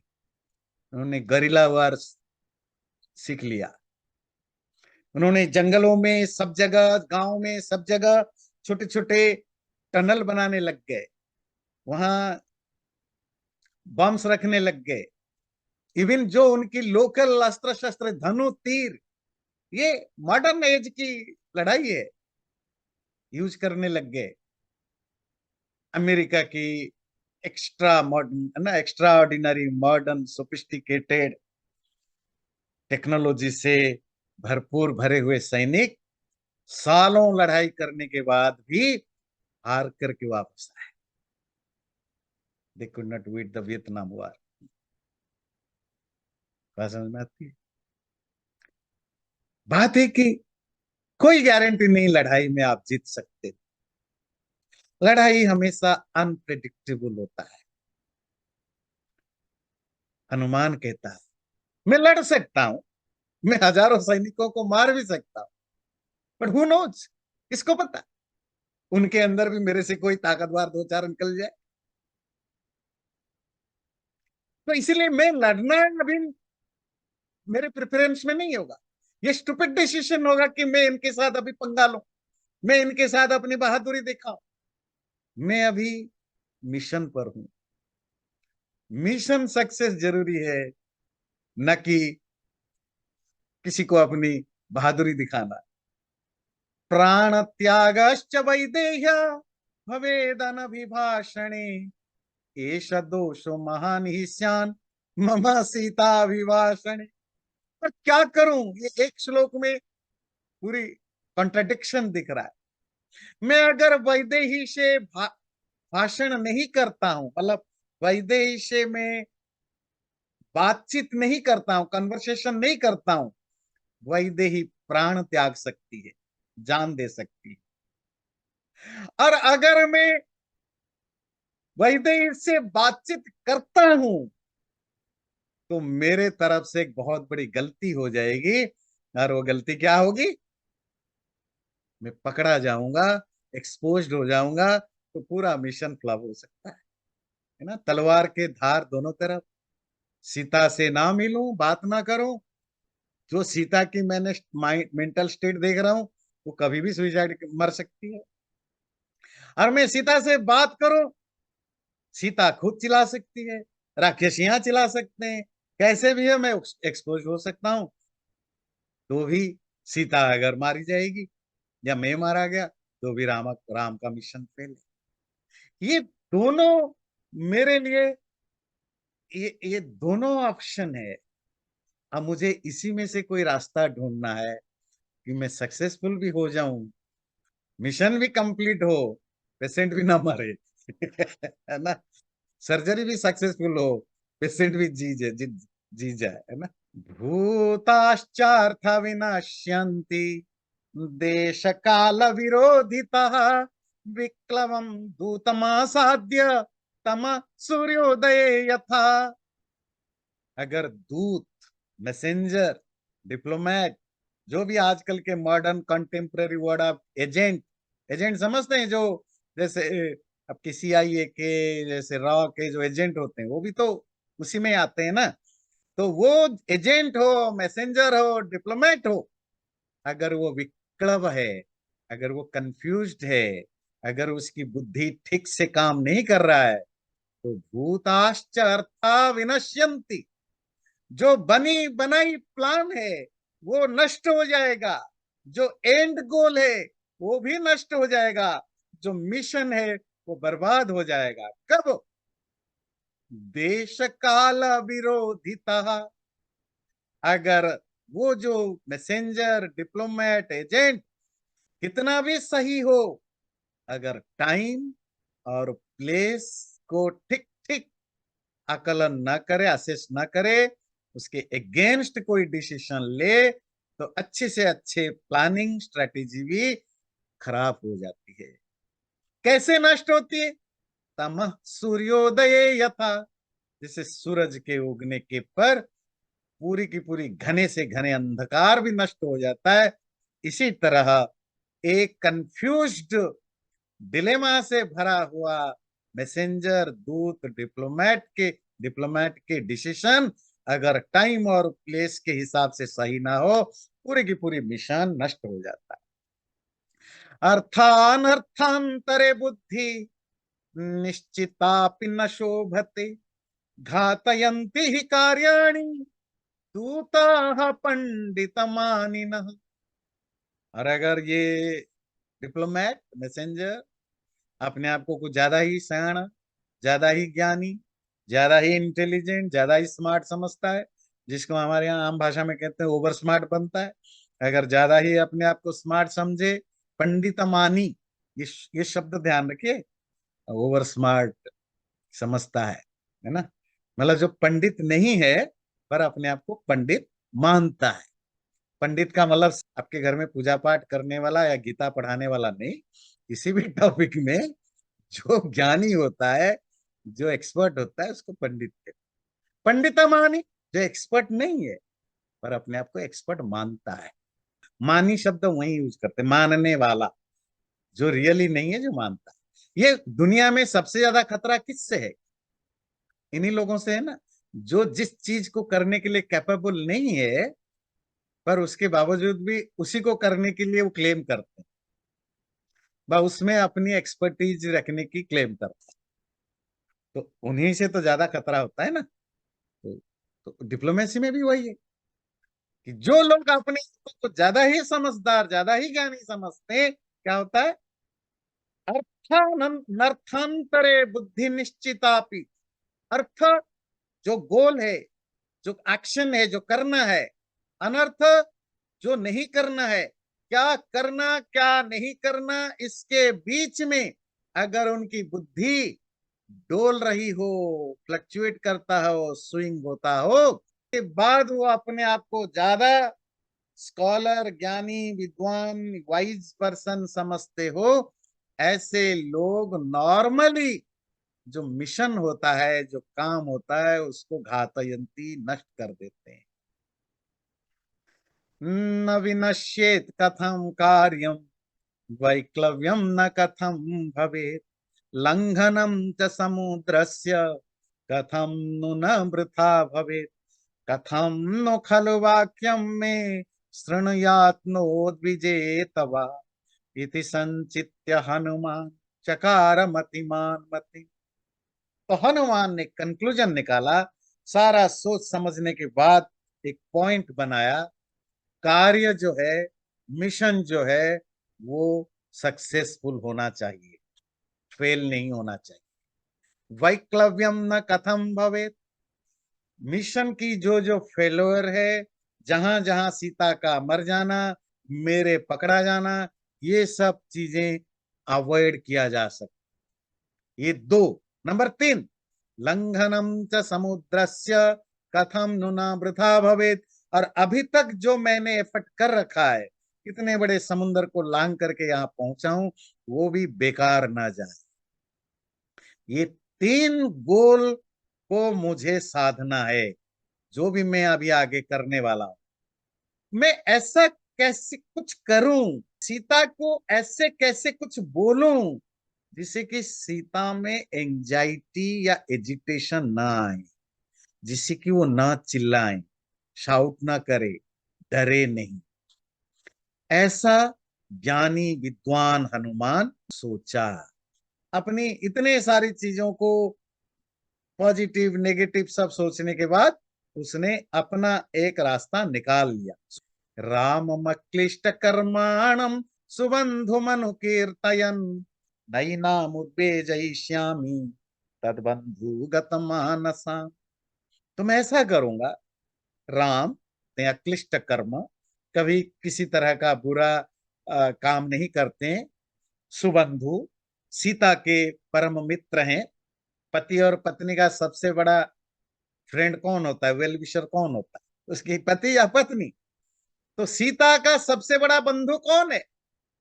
उन्होंने गरिला वार सीख लिया। उन्होंने जंगलों में सब जगह, गांव में सब जगह छोटे छोटे टनल बनाने लग गए, वहां बम्स रखने लग गए। इवन जो उनकी लोकल अस्त्र शस्त्र, धनु तीर, ये मॉडर्न एज की लड़ाई है, यूज करने लग गए। अमेरिका की एक्स्ट्रा मॉडर्न ना, extra ordinary modern sophisticated technology से भरपूर भरे हुए सैनिक सालों लड़ाई करने के बाद भी हार करके वापस आए। They could not win the Vietnam war. बात समझ में आती है? बात है कि कोई गारंटी नहीं लड़ाई में आप जीत सकते, लड़ाई हमेशा अनप्रेडिक्टेबल होता है। हनुमान कहता है मैं लड़ सकता हूं, मैं हजारों सैनिकों को मार भी सकता हूं, बट हु नोज, किसको पता, उनके अंदर भी मेरे से कोई ताकतवर दो चार निकल जाए। तो इसीलिए मैं लड़ना अभी मेरे प्रेफरेंस में नहीं होगा। ये स्टूपिड डिसीजन होगा कि मैं इनके साथ अभी पंगा लूं, मैं इनके साथ अपनी बहादुरी दिखाऊं। मैं अभी मिशन पर हूं, मिशन सक्सेस जरूरी है, न कि किसी को अपनी बहादुरी दिखाना। प्राण त्यागश्च वैदेह्य भवेदन विभाषणे, एष दोषो महान ही स्यान मम सीता विभाषणे। पर क्या करूं, ये एक श्लोक में पूरी कॉन्ट्रडिक्शन दिख रहा है। मैं अगर वैदेही से भाषण नहीं करता हूं, मतलब वैदेही से मैं बातचीत नहीं करता हूं, कन्वर्सेशन नहीं करता हूं, वैदेही प्राण त्याग सकती है, जान दे सकती है। और अगर मैं वैदेही से बातचीत करता हूं, तो मेरे तरफ से एक बहुत बड़ी गलती हो जाएगी, और वो गलती क्या होगी, मैं पकड़ा जाऊंगा, एक्सपोज्ड हो जाऊंगा, तो पूरा मिशन फ्लॉप हो सकता है ना। तलवार के धार दोनों तरफ, सीता से ना मिलूं, बात ना करूं, जो सीता की मैंने मेंटल स्टेट देख रहा हूं, वो कभी भी सुइसाइड मर सकती है। और मैं सीता से बात करूं, सीता खुद चिल्ला सकती है, राक्षसियां चिल्ला सकते हैं, कैसे भी है मैं एक्सपोज हो सकता हूं। तो भी सीता अगर मारी जाएगी या मैं मारा गया, तो भी राम का मिशन फेल है। ये दोनों मेरे लिए, ये दोनों ऑप्शन है। अब मुझे इसी में से कोई रास्ता ढूंढना है कि मैं सक्सेसफुल भी हो जाऊं, मिशन भी कंप्लीट हो, पेशेंट भी ना मरे है ना, सर्जरी भी सक्सेसफुल हो, पेशेंट भी जी जाए, है ना। भूताश्चार्थ विनश्यन्ति देश काल विरोधितः, विक्लवम दूतमासाद्य तम सूर्योदये यथा। अगर दूत, मैसेंजर, डिप्लोमेट, जो भी आजकल के modern contemporary word of agent, agent समझते हैं, जो जैसे अब की सीआईए के, जैसे रॉ के जो एजेंट होते हैं, वो भी तो उसी में आते हैं ना। तो वो एजेंट हो, मैसेंजर हो, डिप्लोमेट हो, अगर वो विक्लव है, अगर वो कंफ्यूज्ड है, अगर उसकी बुद्धि ठीक से काम नहीं कर रहा है, तो भूताश्च अर्था विनश्यन्ति, जो बनी बनाई प्लान है वो नष्ट हो जाएगा। जो एंड गोल है वो भी नष्ट हो जाएगा, जो मिशन है वो बर्बाद हो जाएगा। कब? देश काल विरोधिता। अगर वो जो मैसेंजर, डिप्लोमेट, एजेंट कितना भी सही हो, अगर टाइम और प्लेस को ठीक ठीक आकलन न करे, असेस न करे, उसके अगेंस्ट कोई डिसीजन ले, तो अच्छे से अच्छे प्लानिंग स्ट्रेटेजी भी खराब हो जाती है। कैसे नष्ट होती है? तमः सूर्योदय यथा। जैसे सूरज के उगने के पर पूरी की पूरी घने से घने अंधकार भी नष्ट हो जाता है, इसी तरह एक कंफ्यूज्ड, डिलेमा से भरा हुआ मैसेंजर, दूत, डिप्लोमेट के डिसीजन अगर टाइम और प्लेस के हिसाब से सही ना हो, पूरी की पूरी मिशन नष्ट हो जाता है। अर्थानर्थांतरे बुद्धि निश्चितापि न शोभते, घातयन्ति हि कार्याणि दूताः पंडितमानिनः। और अगर ये डिप्लोमेट, मैसेंजर अपने आप को कुछ ज्यादा ही सयाना, ज्यादा ही ज्ञानी, ज्यादा ही इंटेलिजेंट, ज्यादा ही स्मार्ट समझता है, जिसको हमारे यहाँ आम भाषा में कहते हैं ओवर स्मार्ट बनता है, अगर ज्यादा ही अपने आप को स्मार्ट समझे, पंडित मानी, ये शब्द ध्यान रखिए, ओवर स्मार्ट समझता है ना, मतलब जो पंडित नहीं है पर अपने आप को पंडित मानता है। पंडित का मतलब आपके घर में पूजा पाठ करने वाला या गीता पढ़ाने वाला नहीं, किसी भी टॉपिक में जो ज्ञानी होता है, जो एक्सपर्ट होता है, उसको पंडित कहते हैं। पंडिता मानी, जो एक्सपर्ट नहीं है पर अपने आप को एक्सपर्ट मानता है। मानी शब्द वही यूज करते, मानने वाला, जो रियली नहीं है, जो मानता है। ये दुनिया में सबसे ज्यादा खतरा किससे है? इन्हीं लोगों से है ना, जो जिस चीज को करने के लिए कैपेबल नहीं है पर उसके बावजूद भी उसी को करने के लिए वो क्लेम करते हैं, वह उसमें अपनी एक्सपर्टीज रखने की क्लेम करते हैं, तो उन्हीं से तो ज्यादा खतरा होता है ना। तो डिप्लोमेसी में भी वही है कि जो लोग अपने को ज्यादा ही समझदार, ज्यादा ही ज्ञानी समझते हैं, क्या होता है? अर्थानर्थांतरे बुद्धि निश्चितापि। अर्थ, जो गोल है, जो एक्शन है, जो करना है। अनर्थ, जो नहीं करना है। क्या करना, क्या नहीं करना, इसके बीच में अगर उनकी बुद्धि डोल रही हो, फ्लक्चुएट करता हो, स्विंग होता हो, के बाद वो अपने आप को ज्यादा स्कॉलर, ज्ञानी, विद्वान, वाइज पर्सन समझते हो, ऐसे लोग नॉर्मली जो मिशन होता है, जो काम होता है, उसको घातयंती, नष्ट कर देते हैं। न विनश्येत कथम कार्यम वैक्लव्यम न कथम भवेत्, लंघनम च समुद्रस्य कथम नु न वृथा भवेत्, कथम नु खलु वाक्यम में शृणुयात्नोद्विजेतवा, इति संचित्य हनुमान चकार मतिमान मति। तो हनुमान ने कंक्लूजन निकाला, सारा सोच समझने के बाद एक पॉइंट बनाया, कार्य जो है, मिशन जो है, वो सक्सेसफुल होना चाहिए, फेल नहीं होना चाहिए। वैक्लव्यम न कथम भवेत्, मिशन की जो जो फेलोयर है, जहां जहां सीता का मर जाना, मेरे पकड़ा जाना, ये सब चीजें अवॉइड किया जा सकता। ये दो। नंबर 3, लंघनम च समुद्रस्य कथम नुना वृथा भवेत्। और अभी तक जो मैंने एफर्ट कर रखा है, इतने बड़े समुद्र को लांग करके यहाँ पहुंचा हूं, वो भी बेकार ना जाए। ये 3 गोल को मुझे साधना है, जो भी मैं अभी आगे करने वाला हूं। मैं ऐसा कैसे कुछ करूं, सीता को ऐसे कैसे कुछ बोलूं, जिससे कि सीता में एंजाइटी या एजिटेशन ना आए, जिससे कि वो ना चिल्लाए, शाउट ना करे, डरे नहीं। ऐसा ज्ञानी विद्वान हनुमान सोचा। अपनी इतने सारी चीजों को, पॉजिटिव नेगेटिव सब सोचने के बाद उसने अपना एक रास्ता निकाल लिया। राममक्लिष्ट कर्माणम सुबंधुमनुकीर्तयन् नैनामुद्वेजयिष्यामि तद्बंधुगत मानसा। तो मैं ऐसा करूंगा, राम ने अक्लिष्ट कर्म, कभी किसी तरह का बुरा काम नहीं करते हैं। सुबंधु, सीता के परम मित्र हैं। पति और पत्नी का सबसे बड़ा फ्रेंड कौन होता है, वेल विशर कौन होता है, उसकी पति या पत्नी। तो सीता का सबसे बड़ा बंधु कौन है,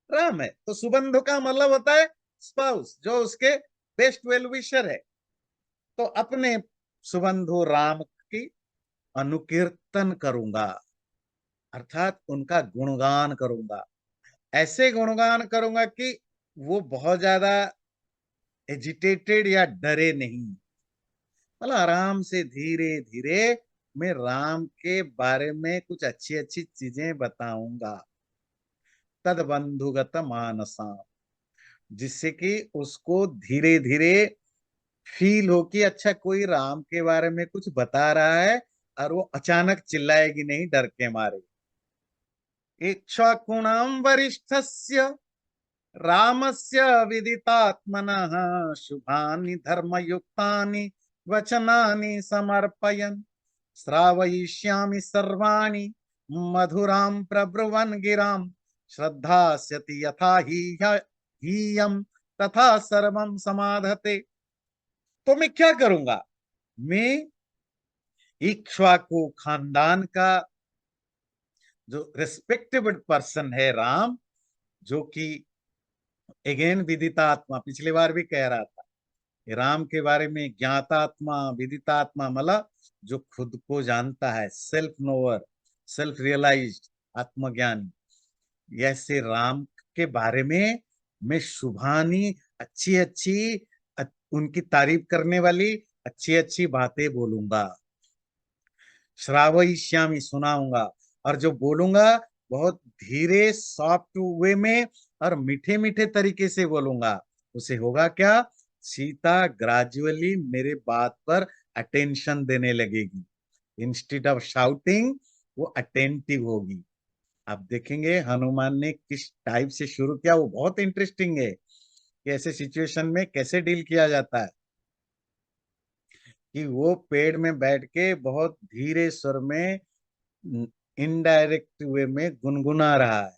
राम है। तो सुबंधु का मतलब होता है स्पाउस, जो उसके बेस्ट वेल विशर है। तो अपने सुबंधु राम की अनुकीर्तन करूंगा, अर्थात उनका गुणगान करूंगा। ऐसे गुणगान करूंगा कि वो बहुत ज्यादा एजिटेटेड या डरे नहीं। मतलब आराम से धीरे धीरे मैं राम के बारे में कुछ अच्छी अच्छी चीजें बताऊंगा, तद बंधुगत मानसा, जिससे कि उसको धीरे धीरे फील हो कि अच्छा कोई राम के बारे में कुछ बता रहा है, और वो अचानक चिल्लाएगी नहीं डर के मारे। इक्ष्वाकुणाम वरिष्ठस्य रामस्य विदितात्मनः शुभानि धर्मयुक्तानि वचनानि समर्पयन् श्रावयिष्यामि सर्वाणि मधुरां प्रब्रुवन् गिरां श्रद्धास्यति यथा हीयं तथा सर्वं समाधते। तो मैं क्या करूंगा, मैं इक्ष्वाकु खानदान का जो रिस्पेक्टेबल पर्सन है राम, जो कि अगेन विदितात्मा, पिछली बार भी कह रहा था, राम के बारे में ज्ञातात्मा विदितात्मा, मतलब जो खुद को जानता है, सेल्फ नोअर, सेल्फ रियलाइज्ड, आत्मज्ञानी। ऐसे राम के बारे में मैं शुभानी, अच्छी अच्छी, उनकी तारीफ करने वाली अच्छी अच्छी बातें बोलूंगा। श्रावयिष्यामि, सुनाऊंगा। और जो बोलूंगा बहुत धीरे सॉफ्ट वे में और मीठे मीठे तरीके से बोलूंगा। उसे होगा क्या, सीता ग्रेजुअली मेरे बात पर अटेंशन देने लगेगी। इंस्टेड ऑफ शाउटिंग वो अटेंटिव होगी। आप देखेंगे हनुमान ने किस टाइप से शुरू किया, वो बहुत इंटरेस्टिंग है कि ऐसे सिचुएशन में कैसे डील किया जाता है। कि वो पेड़ में बैठ के बहुत धीरे स्वर में, इनडायरेक्ट वे में गुनगुना रहा है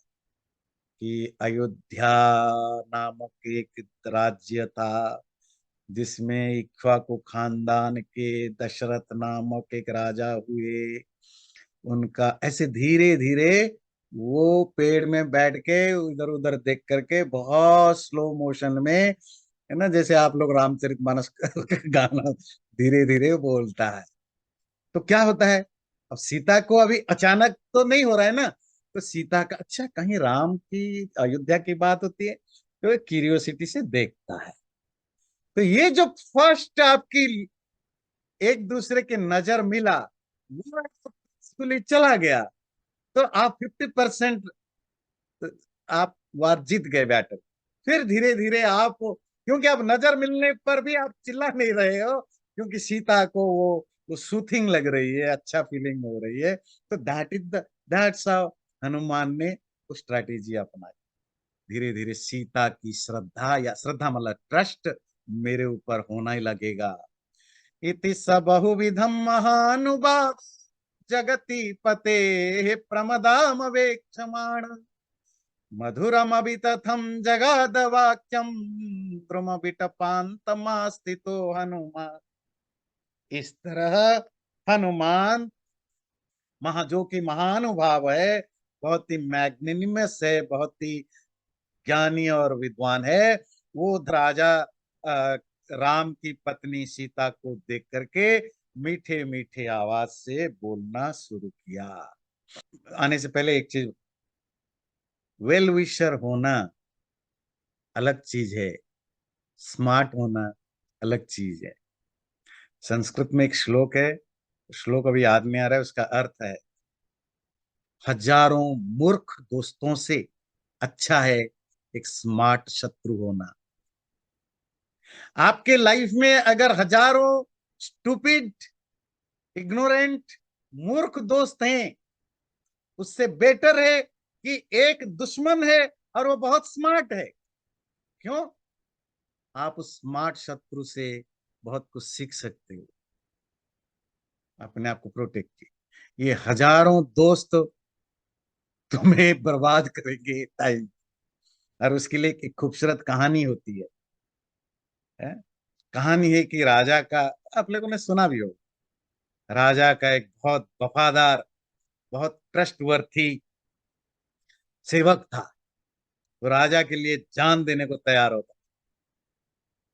कि अयोध्या नामक एक राज्य था, जिसमें इक्ष्वाकु खानदान के दशरथ नामक एक राजा हुए। उनका ऐसे धीरे धीरे वो पेड़ में बैठ के इधर उधर देख करके बहुत स्लो मोशन में, है ना, जैसे आप लोग रामचरितमानस का गाना धीरे धीरे बोलता है। तो क्या होता है, अब सीता को अभी अचानक तो नहीं हो रहा है ना, तो सीता का अच्छा कहीं राम की अयोध्या की बात होती है, तो क्यूरियोसिटी से देखता है। तो ये जो फर्स्ट आपकी एक दूसरे के नजर मिला, वो सक्सेसफुली चला गया, तो आप 50% आप वार जीत गए बैटल। फिर धीरे धीरे आप, क्योंकि अब नजर मिलने पर भी आप चिल्ला नहीं रहे हो, क्योंकि सीता को वो सूथिंग लग रही है, अच्छा फीलिंग हो रही है। तो दैट्स हाउ हनुमान ने वो स्ट्रैटेजी अपनाई। धीरे धीरे सीता की श्रद्धा, या श्रद्धा मतलब ट्रस्ट, मेरे ऊपर होना ही लगेगा। इति स बहुविधम महानुभाव जगति पते प्रमदाम वेक्षमाण मधुरमभितथं जगाद वाक्यम द्रुमविटपान्तमास्तितो हनुमान। इस तरह हनुमान जो कि महानुभाव है, बहुत ही मैग्निनिमस है, बहुत ही ज्ञानी और विद्वान है, वो राजा राम की पत्नी सीता को देख करके मीठे मीठे आवाज से बोलना शुरू किया। आने से पहले एक चीज, वेल विशर होना अलग चीज है, स्मार्ट होना अलग चीज है। संस्कृत में एक श्लोक है, श्लोक अभी याद नहीं आ रहा है, उसका अर्थ है, हजारों मूर्ख दोस्तों से अच्छा है एक स्मार्ट शत्रु होना। आपके लाइफ में अगर हजारों स्टूपिड, इग्नोरेंट, मूर्ख दोस्त हैं, उससे बेटर है कि एक दुश्मन है और वो बहुत स्मार्ट है। क्यों? आप उस स्मार्ट शत्रु से बहुत कुछ सीख सकते हो, अपने आप को प्रोटेक्ट की। ये हजारों दोस्त तुम्हें बर्बाद करेंगे टाइम, और उसके लिए एक खूबसूरत कहानी होती है? कहानी है कि राजा का, आप लोगों ने सुना भी हो, राजा का एक बहुत वफादार, बहुत ट्रस्टवर्थी सेवक था। वो राजा के लिए जान देने को तैयार होता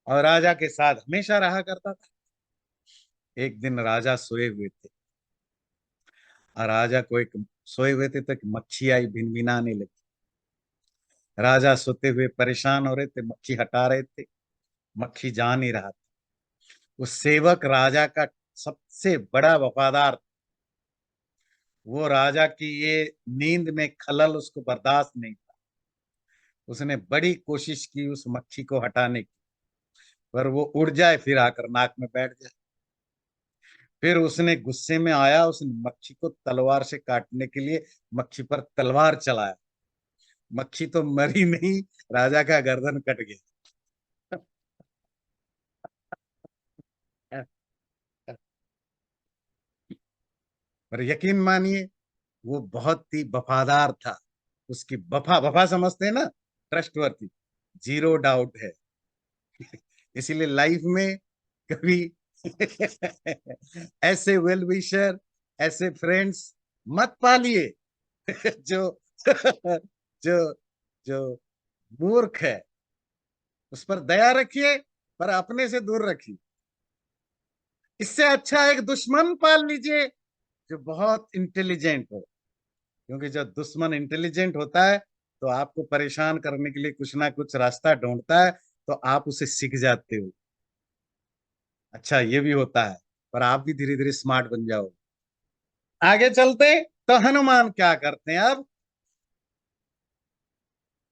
और राजा के साथ हमेशा रहा करता था। एक दिन राजा सोए हुए थे, और राजा को एक, सोए हुए थे तो एक मक्खी आई, भिनभिनाने लगी। राजा सोते हुए परेशान हो रहे थे, मक्खी हटा रहे थे, मक्खी जा नहीं रहा था। उस सेवक राजा का सबसे बड़ा वफादार, वो राजा की ये नींद में खलल उसको बर्दाश्त नहीं था। उसने बड़ी कोशिश की उस मक्खी को हटाने की, पर वो उड़ जाए फिर आकर नाक में बैठ जाए। फिर उसने गुस्से में आया, उसने मक्खी को तलवार से काटने के लिए मक्खी पर तलवार चलाया। मक्खी तो मरी नहीं, राजा का गर्दन कट गया। पर यकीन मानिए, वो बहुत ही वफादार था। उसकी वफा, वफा समझते हैं ना, ट्रस्टवर्थी, जीरो डाउट है। इसीलिए लाइफ में कभी ऐसे वेल विशर, ऐसे फ्रेंड्स मत पालिए जो जो जो मूर्ख है। उस पर दया रखिए, पर अपने से दूर रखिए। इससे अच्छा एक दुश्मन पाल लीजिए जो बहुत इंटेलिजेंट हो। क्योंकि जब दुश्मन इंटेलिजेंट होता है तो आपको परेशान करने के लिए कुछ ना कुछ रास्ता ढूंढता है, तो आप उसे सीख जाते हो। अच्छा, ये भी होता है, पर आप भी धीरे धीरे स्मार्ट बन जाओ। आगे चलते, तो हनुमान क्या करते हैं अब?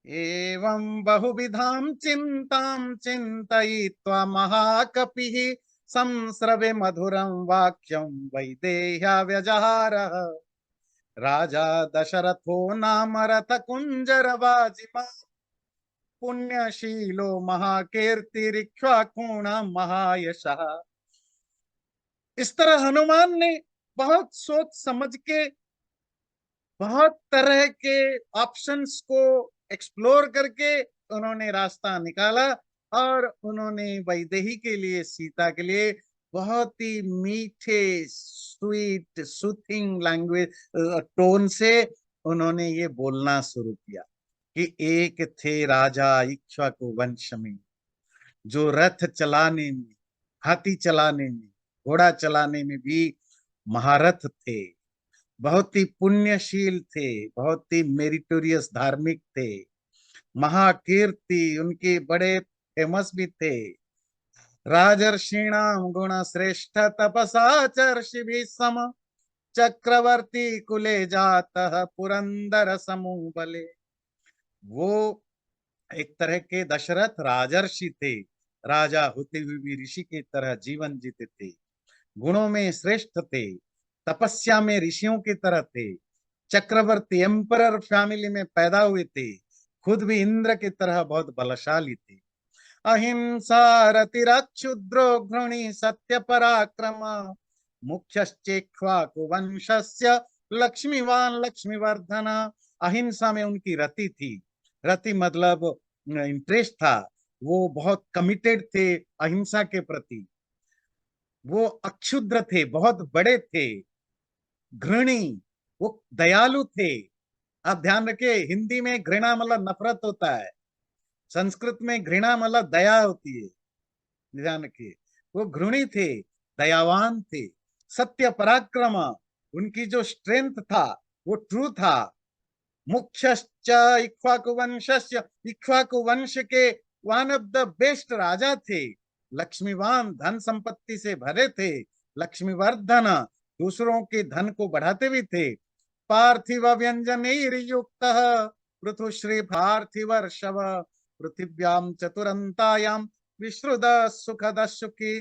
एवं बहुविधां चिंतां चिंतयित्वा महाकपिः संस्रवे मधुरं वाक्यं वैदेह्या व्यजहारः। राजा दशरथो नाम रथ कुंजर पुण्यशीलो महाकीर्तिरिक्ष्वाकुण महायशः। इस तरह हनुमान ने बहुत सोच समझ के, बहुत तरह के ऑप्शंस को एक्सप्लोर करके उन्होंने रास्ता निकाला, और उन्होंने वैदेही के लिए, सीता के लिए बहुत ही मीठे, स्वीट, सूथिंग लैंग्वेज, टोन से उन्होंने ये बोलना शुरू किया कि एक थे राजा इक्ष्वाकु वंश में, जो रथ चलाने में, हाथी चलाने में, घोड़ा चलाने में भी महारथ थे। बहुत ही पुण्यशील थे, बहुत ही मेरिटोरियस, धार्मिक थे, महाकीर्ति उनके बड़े फेमस भी थे। राजर्षिणाम गुण श्रेष्ठ तपसा चर्षि भी सम, चक्रवर्ती कुले जातः पुरंदर समूह बले। वो एक तरह के दशरथ राजर्षि थे, राजा होते हुए भी ऋषि की तरह जीवन जीते थे, गुणों में श्रेष्ठ थे, तपस्या में ऋषियों की तरह थे, चक्रवर्ती एम्परर फैमिली में पैदा हुए थे, खुद भी इंद्र की तरह बहुत बलशाली थे। अहिंसा रतिरक्षुद्रो घृणी सत्य पराक्रम, मुख्यश्चेक्ष्वाकु वंशस्य लक्ष्मीवान लक्ष्मीवर्धन। अहिंसा में उनकी रति थी। रति मतलब इंटरेस्ट था। वो बहुत कमिटेड थे अहिंसा के प्रति। वो अक्षुद्र थे, बहुत बड़े थे। घृणी, वो दयालु थे। आप ध्यान रखिए, हिंदी में घृणा मतलब नफरत होता है, संस्कृत में घृणा मतलब दया होती है। ध्यान रखिए, वो घृणी थे, दयावान थे, सत्य पराक्रम, उनकी जो स्ट्रेंथ था वो ट्रू था। मुख्यश्च इक्ष्वाकु वंशस्य, इक्ष्वाकु वंश के वन ऑफ द बेस्ट राजा थे। लक्ष्मीवान, धन संपत्ति से भरे थे। लक्ष्मीवर्धन, दूसरों के धन को बढ़ाते भी थे। पार्थिव व्यंजन युक्त पृथुश्री पार्थिवर्षव, पृथिव्याम चतुरंतायाम विश्रुद सुखद सुखी।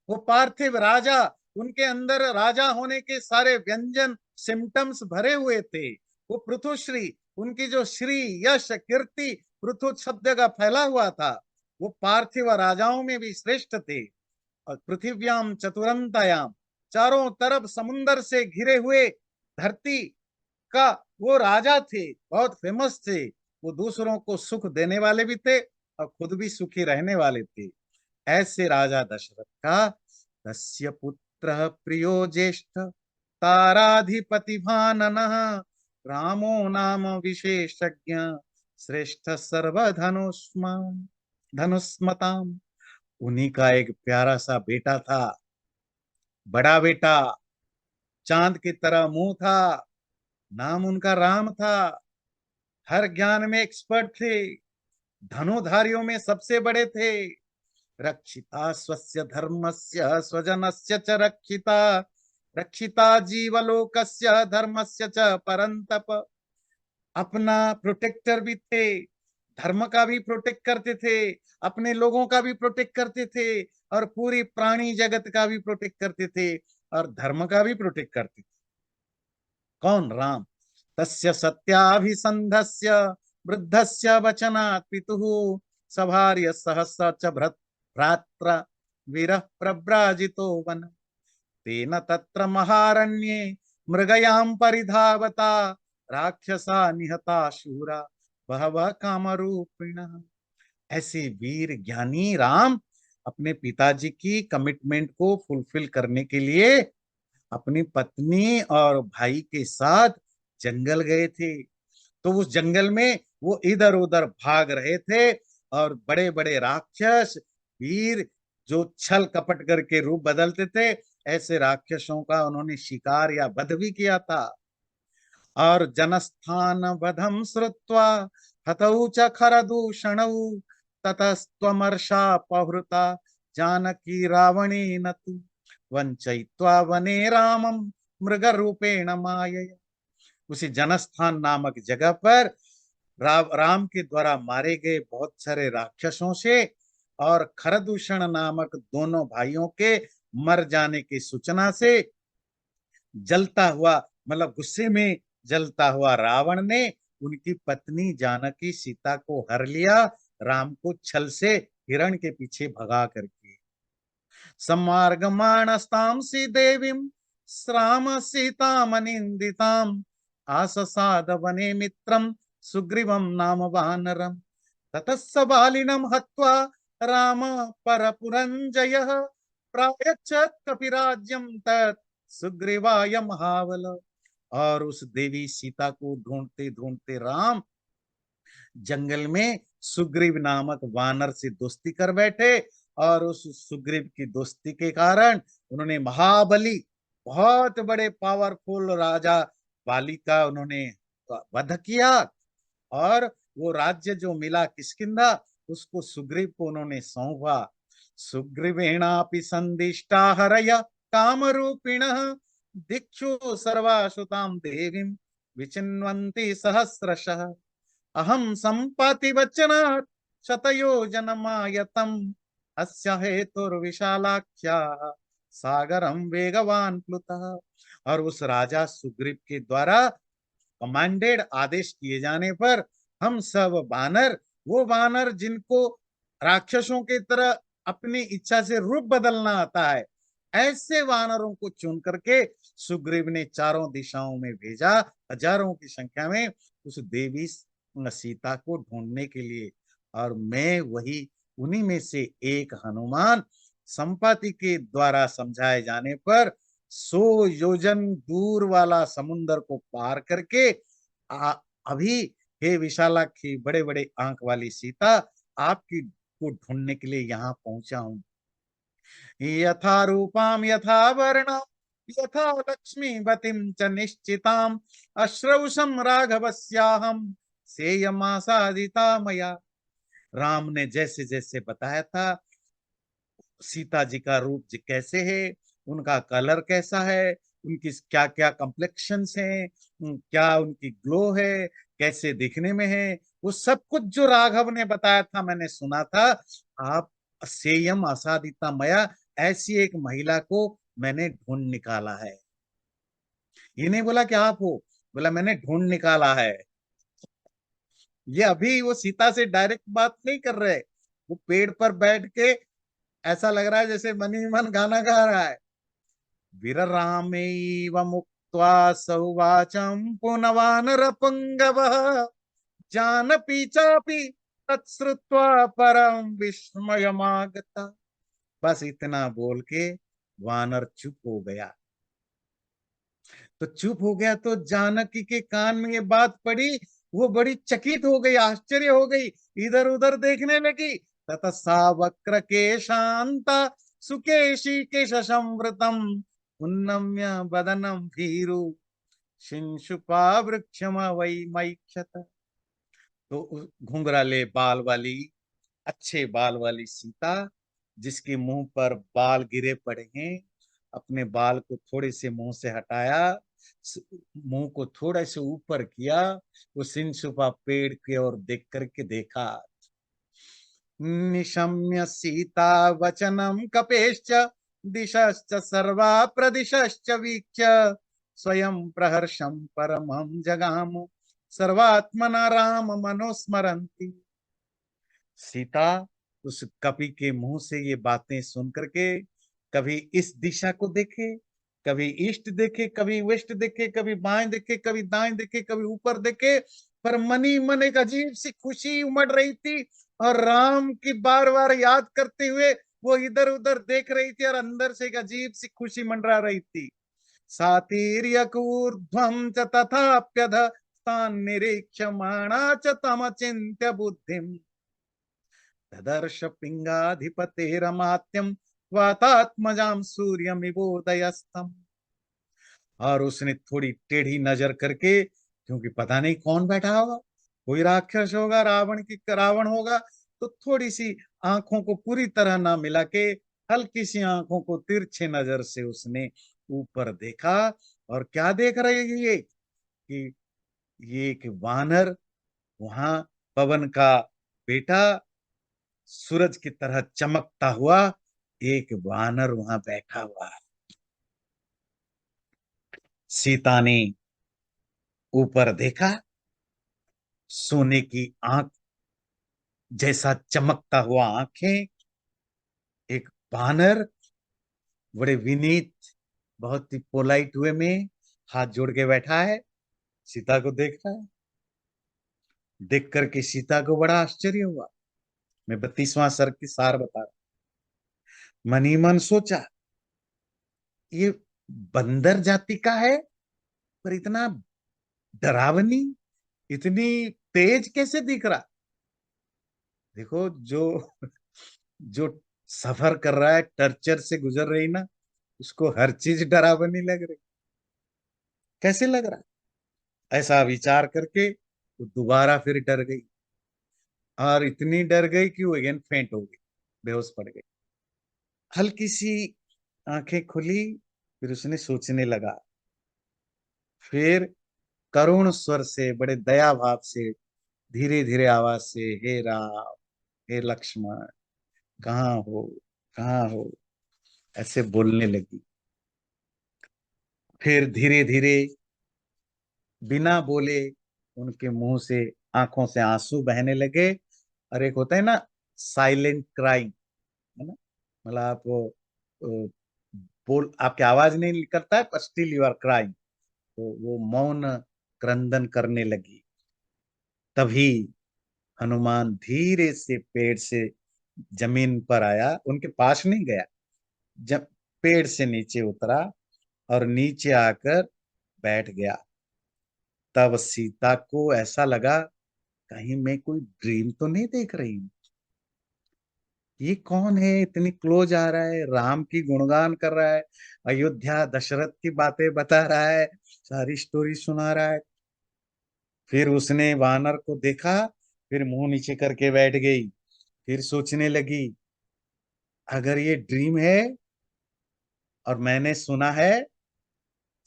वो पार्थिव राजा, उनके अंदर राजा होने के सारे व्यंजन सिम्टम्स भरे हुए थे। वो पृथुश्री, उनकी जो श्री यश कीर्ति पृथु शब्द का फैला हुआ था, वो पार्थिव राजाओं में भी श्रेष्ठ थे। और पृथिव्याम चतुरंतायाम, चारों तरफ समुन्दर से घिरे हुए धरती का वो राजा थे, बहुत फेमस थे। वो दूसरों को सुख देने वाले भी थे और खुद भी सुखी रहने वाले थे। ऐसे राजा दशरथ का तस्य पुत्र प्रियो ज्येष्ठ ताराधिपति भाननः रामो नाम विशेषज्ञ श्रेष्ठ सर्वधनुष्मान धनुष्मताम। उन्हीं का एक प्यारा सा बेटा था, बड़ा बेटा, चांद की तरह मुंह था, नाम उनका राम था। हर ज्ञान में एक्सपर्ट थे, धनुधारियों में सबसे बड़े थे। रक्षिता स्वस्य धर्मस्य स्वजनस्य च रक्षिता, रक्षिता जीवलोकस्य धर्मस्य च परंतप। अपना प्रोटेक्टर भी थे, धर्म का भी प्रोटेक्ट करते थे, अपने लोगों का भी प्रोटेक्ट करते थे, और पूरी प्राणी जगत का भी प्रोटेक्ट करते थे, और धर्म का भी प्रोटेक्ट करते थे। कौन? राम। तस्य सत्याभिसंधस्य वृद्धस्य वचनात् पितुः सभार्य सहस्र च भ्रात्र वीरः प्रव्राजितो वन। तेन तत्र महारण्ये मृगयां परिधावता राक्षसा निहता शूरा बहवः कामरूपिणः। ऐसे वीर ज्ञानी राम अपने पिताजी की कमिटमेंट को फुलफिल करने के लिए अपनी पत्नी और भाई के साथ जंगल गए थे। तो उस जंगल में वो इधर उधर भाग रहे थे, और बड़े बड़े राक्षस वीर जो छल कपट करके रूप बदलते थे, ऐसे राक्षसों का उन्होंने शिकार या वध भी किया था। और जनस्थान वधम श्रुत्वा हतौ च खरदूषणौ ततस्त्वमर्षा पहृता जानकी रावणेन तु वंचयित्वा वने रामं मृग रूपेण मायया। उसी जनस्थान नामक जगह पर राम के द्वारा मारे गए बहुत सारे राक्षसों से और खरदूषण नामक दोनों भाइयों के मर जाने की सूचना से जलता हुआ, मतलब गुस्से में जलता हुआ रावण ने उनकी पत्नी जानकी सीता को हर लिया, राम को छल से हिरण के पीछे भगा करके। सम्मार्गमाणस्तांसि देवीं श्राम सीतामनिन्दिताम् आससाद वने मित्रं सुग्रीवं नाम वानरम् ततस्स बालिनं हत्वा राम परपुरञ्जयः प्रायच्छत् कपिराज्यं तत् सुग्रीवाय महाबल। और उस देवी सीता को ढूंढते ढूंढते राम जंगल में सुग्रीव नामक वानर से दोस्ती कर बैठे, और उस सुग्रीव की दोस्ती के कारण उन्होंने महाबली, बहुत बड़े पावरफुल राजा बाली का उन्होंने वध किया, और वो राज्य जो मिला किष्किंधा उसको सुग्रीव को उन्होंने सौंपा। सुग्रीवेणापि संदिष्टा हरय कामरूपिणः दिक्षु सर्वासुतां देवीं विचिन्वन्ति सहस्रशः अहम संपाति वचनात् शतयोजनमायतम् अस्य हेतुर्विशालाख्या सागरम वेगवान प्लुतः। और उस राजा सुग्रीव के द्वारा कमांडेड आदेश किए जाने पर हम सब वानर, वो वानर जिनको राक्षसों की तरह अपनी इच्छा से रूप बदलना आता है, ऐसे वानरों को चुन करके सुग्रीव ने चारों दिशाओं में भेजा, हजारों की संख्या में, उस देवी सीता को ढूंढने के लिए। और मैं वही उन्हीं में से एक हनुमान संपाति के द्वारा समझाए जाने पर 100 योजन दूर वाला समुन्दर को पार करके अभी हे विशालाक्षी बड़े बड़े आंख वाली सीता, आपकी को ढूंढने के लिए यहाँ पहुंचा हूं। यथा रूपाम यथा वर्णा यथा लक्ष्मीवतीं च निश्चिताम अश्रौषम राघवस्याहम सेयमासादिता मया। राम ने जैसे जैसे बताया था सीता जी का रूप जी कैसे है, उनका कलर कैसा है, उनकी क्या क्या कॉम्प्लेक्शंस हैं, क्या उनकी ग्लो है, कैसे दिखने में है, वो सब कुछ जो राघव ने बताया था मैंने सुना था। आप सेयम आसादिता मया, ऐसी एक महिला को मैंने ढूंढ निकाला है। ये नहीं बोला कि आप हो, बोला मैंने ढूंढ निकाला है। ये अभी वो सीता से डायरेक्ट बात नहीं कर रहे, वो पेड़ पर बैठ के ऐसा लग रहा है जैसे मन ही मन गाना गा रहा है। विररामेव मुक्त्वा सौवाचम पुनवानर पुंगवः जानपि चापि तत्श्रुत्वा परम विस्मयमागता। बस इतना बोल के वानर चुप हो गया। तो चुप हो गया तो जानकी के कान में ये बात पड़ी। वो बड़ी चकित हो गई, आश्चर्य हो गई, इधर उधर देखने लगी। ततसा वक्र के शांता सुकेशी के संवृतम उन्नम्य बदनम भीरु शिंशुपा वृक्षम वै मैक्षत। तो घुंघराले बाल वाली, अच्छे बाल वाली सीता, जिसके मुंह पर बाल गिरे पड़े हैं, अपने बाल को थोड़े से मुंह से हटाया, मुंह को थोड़ा से ऊपर किया, वो सिंसुपा पेड़ की ओर देख करके देखा। निशम्य सीता वचनम कपेश्च दिशश्च सर्वा प्रदिशश्च वीक्ष्य स्वयं प्रहर्षं परमं जगाम सर्वात्मना राम मनोस्मरन्ति। सीता उस कपि के मुंह से ये बातें सुन करके कभी इस दिशा को देखे, कभी ईस्ट देखे, कभी वेस्ट देखे, कभी बाएं देखे, कभी दाएं देखे, कभी ऊपर देखे, पर मन ही मन एक अजीब सी खुशी उमड़ रही थी। और राम की बार बार याद करते हुए वो इधर उधर देख रही थी, और अंदर से एक अजीब सी खुशी मंडरा रही थी। सातीर्यकूर्ध्वं च तथाप्यध तान् निरीक्ष्यमाणा च तमचिन्त्य बुद्धिम् तदर्श पिंगाधिपतेरमात्यम वातात्मजाम सूर्यमिवोदयस्तम। और उसने थोड़ी टेढ़ी नजर करके, क्योंकि पता नहीं कौन बैठा होगा, कोई राक्षस होगा, रावण होगा, तो थोड़ी सी आंखों को पूरी तरह ना मिला के हल्की सी आंखों को तिरछे नजर से उसने ऊपर देखा। और क्या देख रहे हैं ये कि ये एक वानर वहां, पवन का बेटा, सूरज की तरह चमकता हुआ एक वानर वहां बैठा हुआ है। सीता ने ऊपर देखा, सोने की आंख जैसा चमकता हुआ आंखें, एक वानर बड़े विनीत, बहुत ही पोलाइट वे में हाथ जोड़ के बैठा है, सीता को देख रहा है। देख करके सीता को बड़ा आश्चर्य हुआ। मैं 32वां सर्ग की सार बता रहा। मन ही मन सोचा, ये बंदर जाति का है, पर इतना डरावनी, इतनी तेज कैसे दिख रहा। देखो, जो जो सफर कर रहा है, टर्चर से गुजर रही ना, उसको हर चीज डरावनी लग रही। कैसे लग रहा, ऐसा विचार करके वो दोबारा फिर डर गई। और इतनी डर गई कि वो अगेन फेंट हो गई, बेहोश पड़ गई। हल्की सी आंखें खुली, फिर उसने सोचने लगा। फिर करुण स्वर से, बड़े दया भाव से, धीरे धीरे आवाज से, हे राम, हे लक्ष्मण, कहाँ हो, कहाँ हो, ऐसे बोलने लगी। फिर धीरे धीरे बिना बोले उनके मुंह से, आंखों से आंसू बहने लगे। और एक होता है ना साइलेंट क्राइंग, है ना, मतलब आप बोल, आपकी आवाज नहीं निकलता है, पर स्टिल यू आर क्राइंग। तो वो मौन क्रंदन करने लगी। तभी हनुमान धीरे से पेड़ से जमीन पर आया, उनके पास नहीं गया, जब पेड़ से नीचे उतरा और नीचे आकर बैठ गया। तब सीता को ऐसा लगा, कहीं मैं कोई ड्रीम तो नहीं देख रही हूँ। ये कौन है, इतनी क्लोज आ रहा है, राम की गुणगान कर रहा है, अयोध्या दशरथ की बातें बता रहा है, सारी स्टोरी सुना रहा है। फिर उसने वानर को देखा, फिर मुंह नीचे करके बैठ गई। फिर सोचने लगी, अगर ये ड्रीम है, और मैंने सुना है,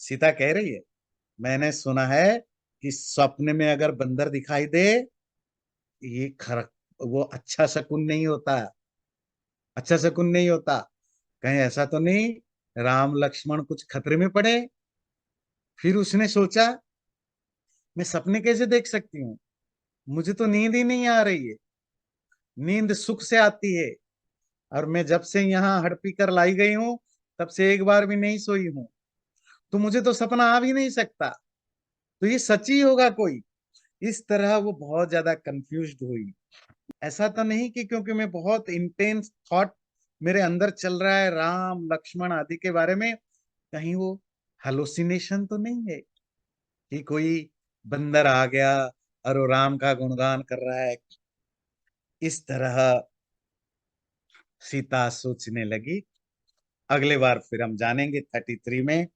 सीता कह रही है, मैंने सुना है कि स्वप्न में अगर बंदर दिखाई दे, ये खर वो अच्छा शकुन नहीं होता, अच्छा शकुन नहीं होता। कहीं ऐसा तो नहीं राम लक्ष्मण कुछ खतरे में पड़े। फिर उसने सोचा, मैं सपने कैसे देख सकती हूँ, मुझे तो नींद ही नहीं आ रही है, नींद सुख से आती है, और मैं जब से यहाँ हड़पी कर लाई गई हूँ तब से एक बार भी नहीं सोई हूँ, तो मुझे तो सपना आ भी नहीं सकता, तो ये सच ही होगा कोई। इस तरह वो बहुत ज्यादा कंफ्यूज्ड हुई। ऐसा तो नहीं कि क्योंकि मैं बहुत इंटेंस थॉट मेरे अंदर चल रहा है राम लक्ष्मण आदि के बारे में, कहीं वो हेलुसिनेशन तो नहीं है कि कोई बंदर आ गया और वो राम का गुणगान कर रहा है। इस तरह सीता सोचने लगी। अगले बार फिर हम जानेंगे 33 में।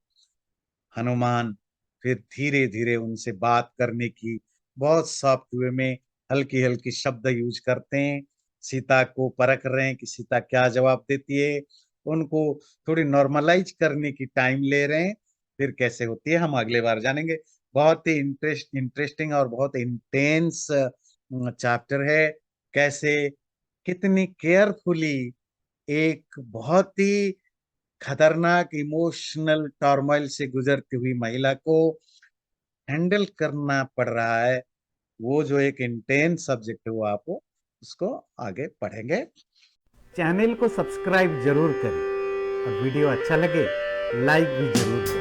हनुमान फिर धीरे धीरे उनसे बात करने की बहुत सॉफ्ट वे में हल्की हल्की शब्द यूज करते हैं, सीता को परख रहे हैं कि सीता क्या जवाब देती है, उनको थोड़ी नॉर्मलाइज करने की टाइम ले रहे हैं। फिर कैसे होती है हम अगले बार जानेंगे। बहुत ही इंटरेस्टिंग और बहुत इंटेंस चैप्टर है। कैसे कितनी केयरफुली एक बहुत ही खतरनाक इमोशनल टर्मोइल से गुजरती हुई महिला को हैंडल करना पड़ रहा है, वो जो एक इंटेंस सब्जेक्ट है वो आप उसको आगे पढ़ेंगे। चैनल को सब्सक्राइब जरूर करें और वीडियो अच्छा लगे लाइक भी जरूर करें।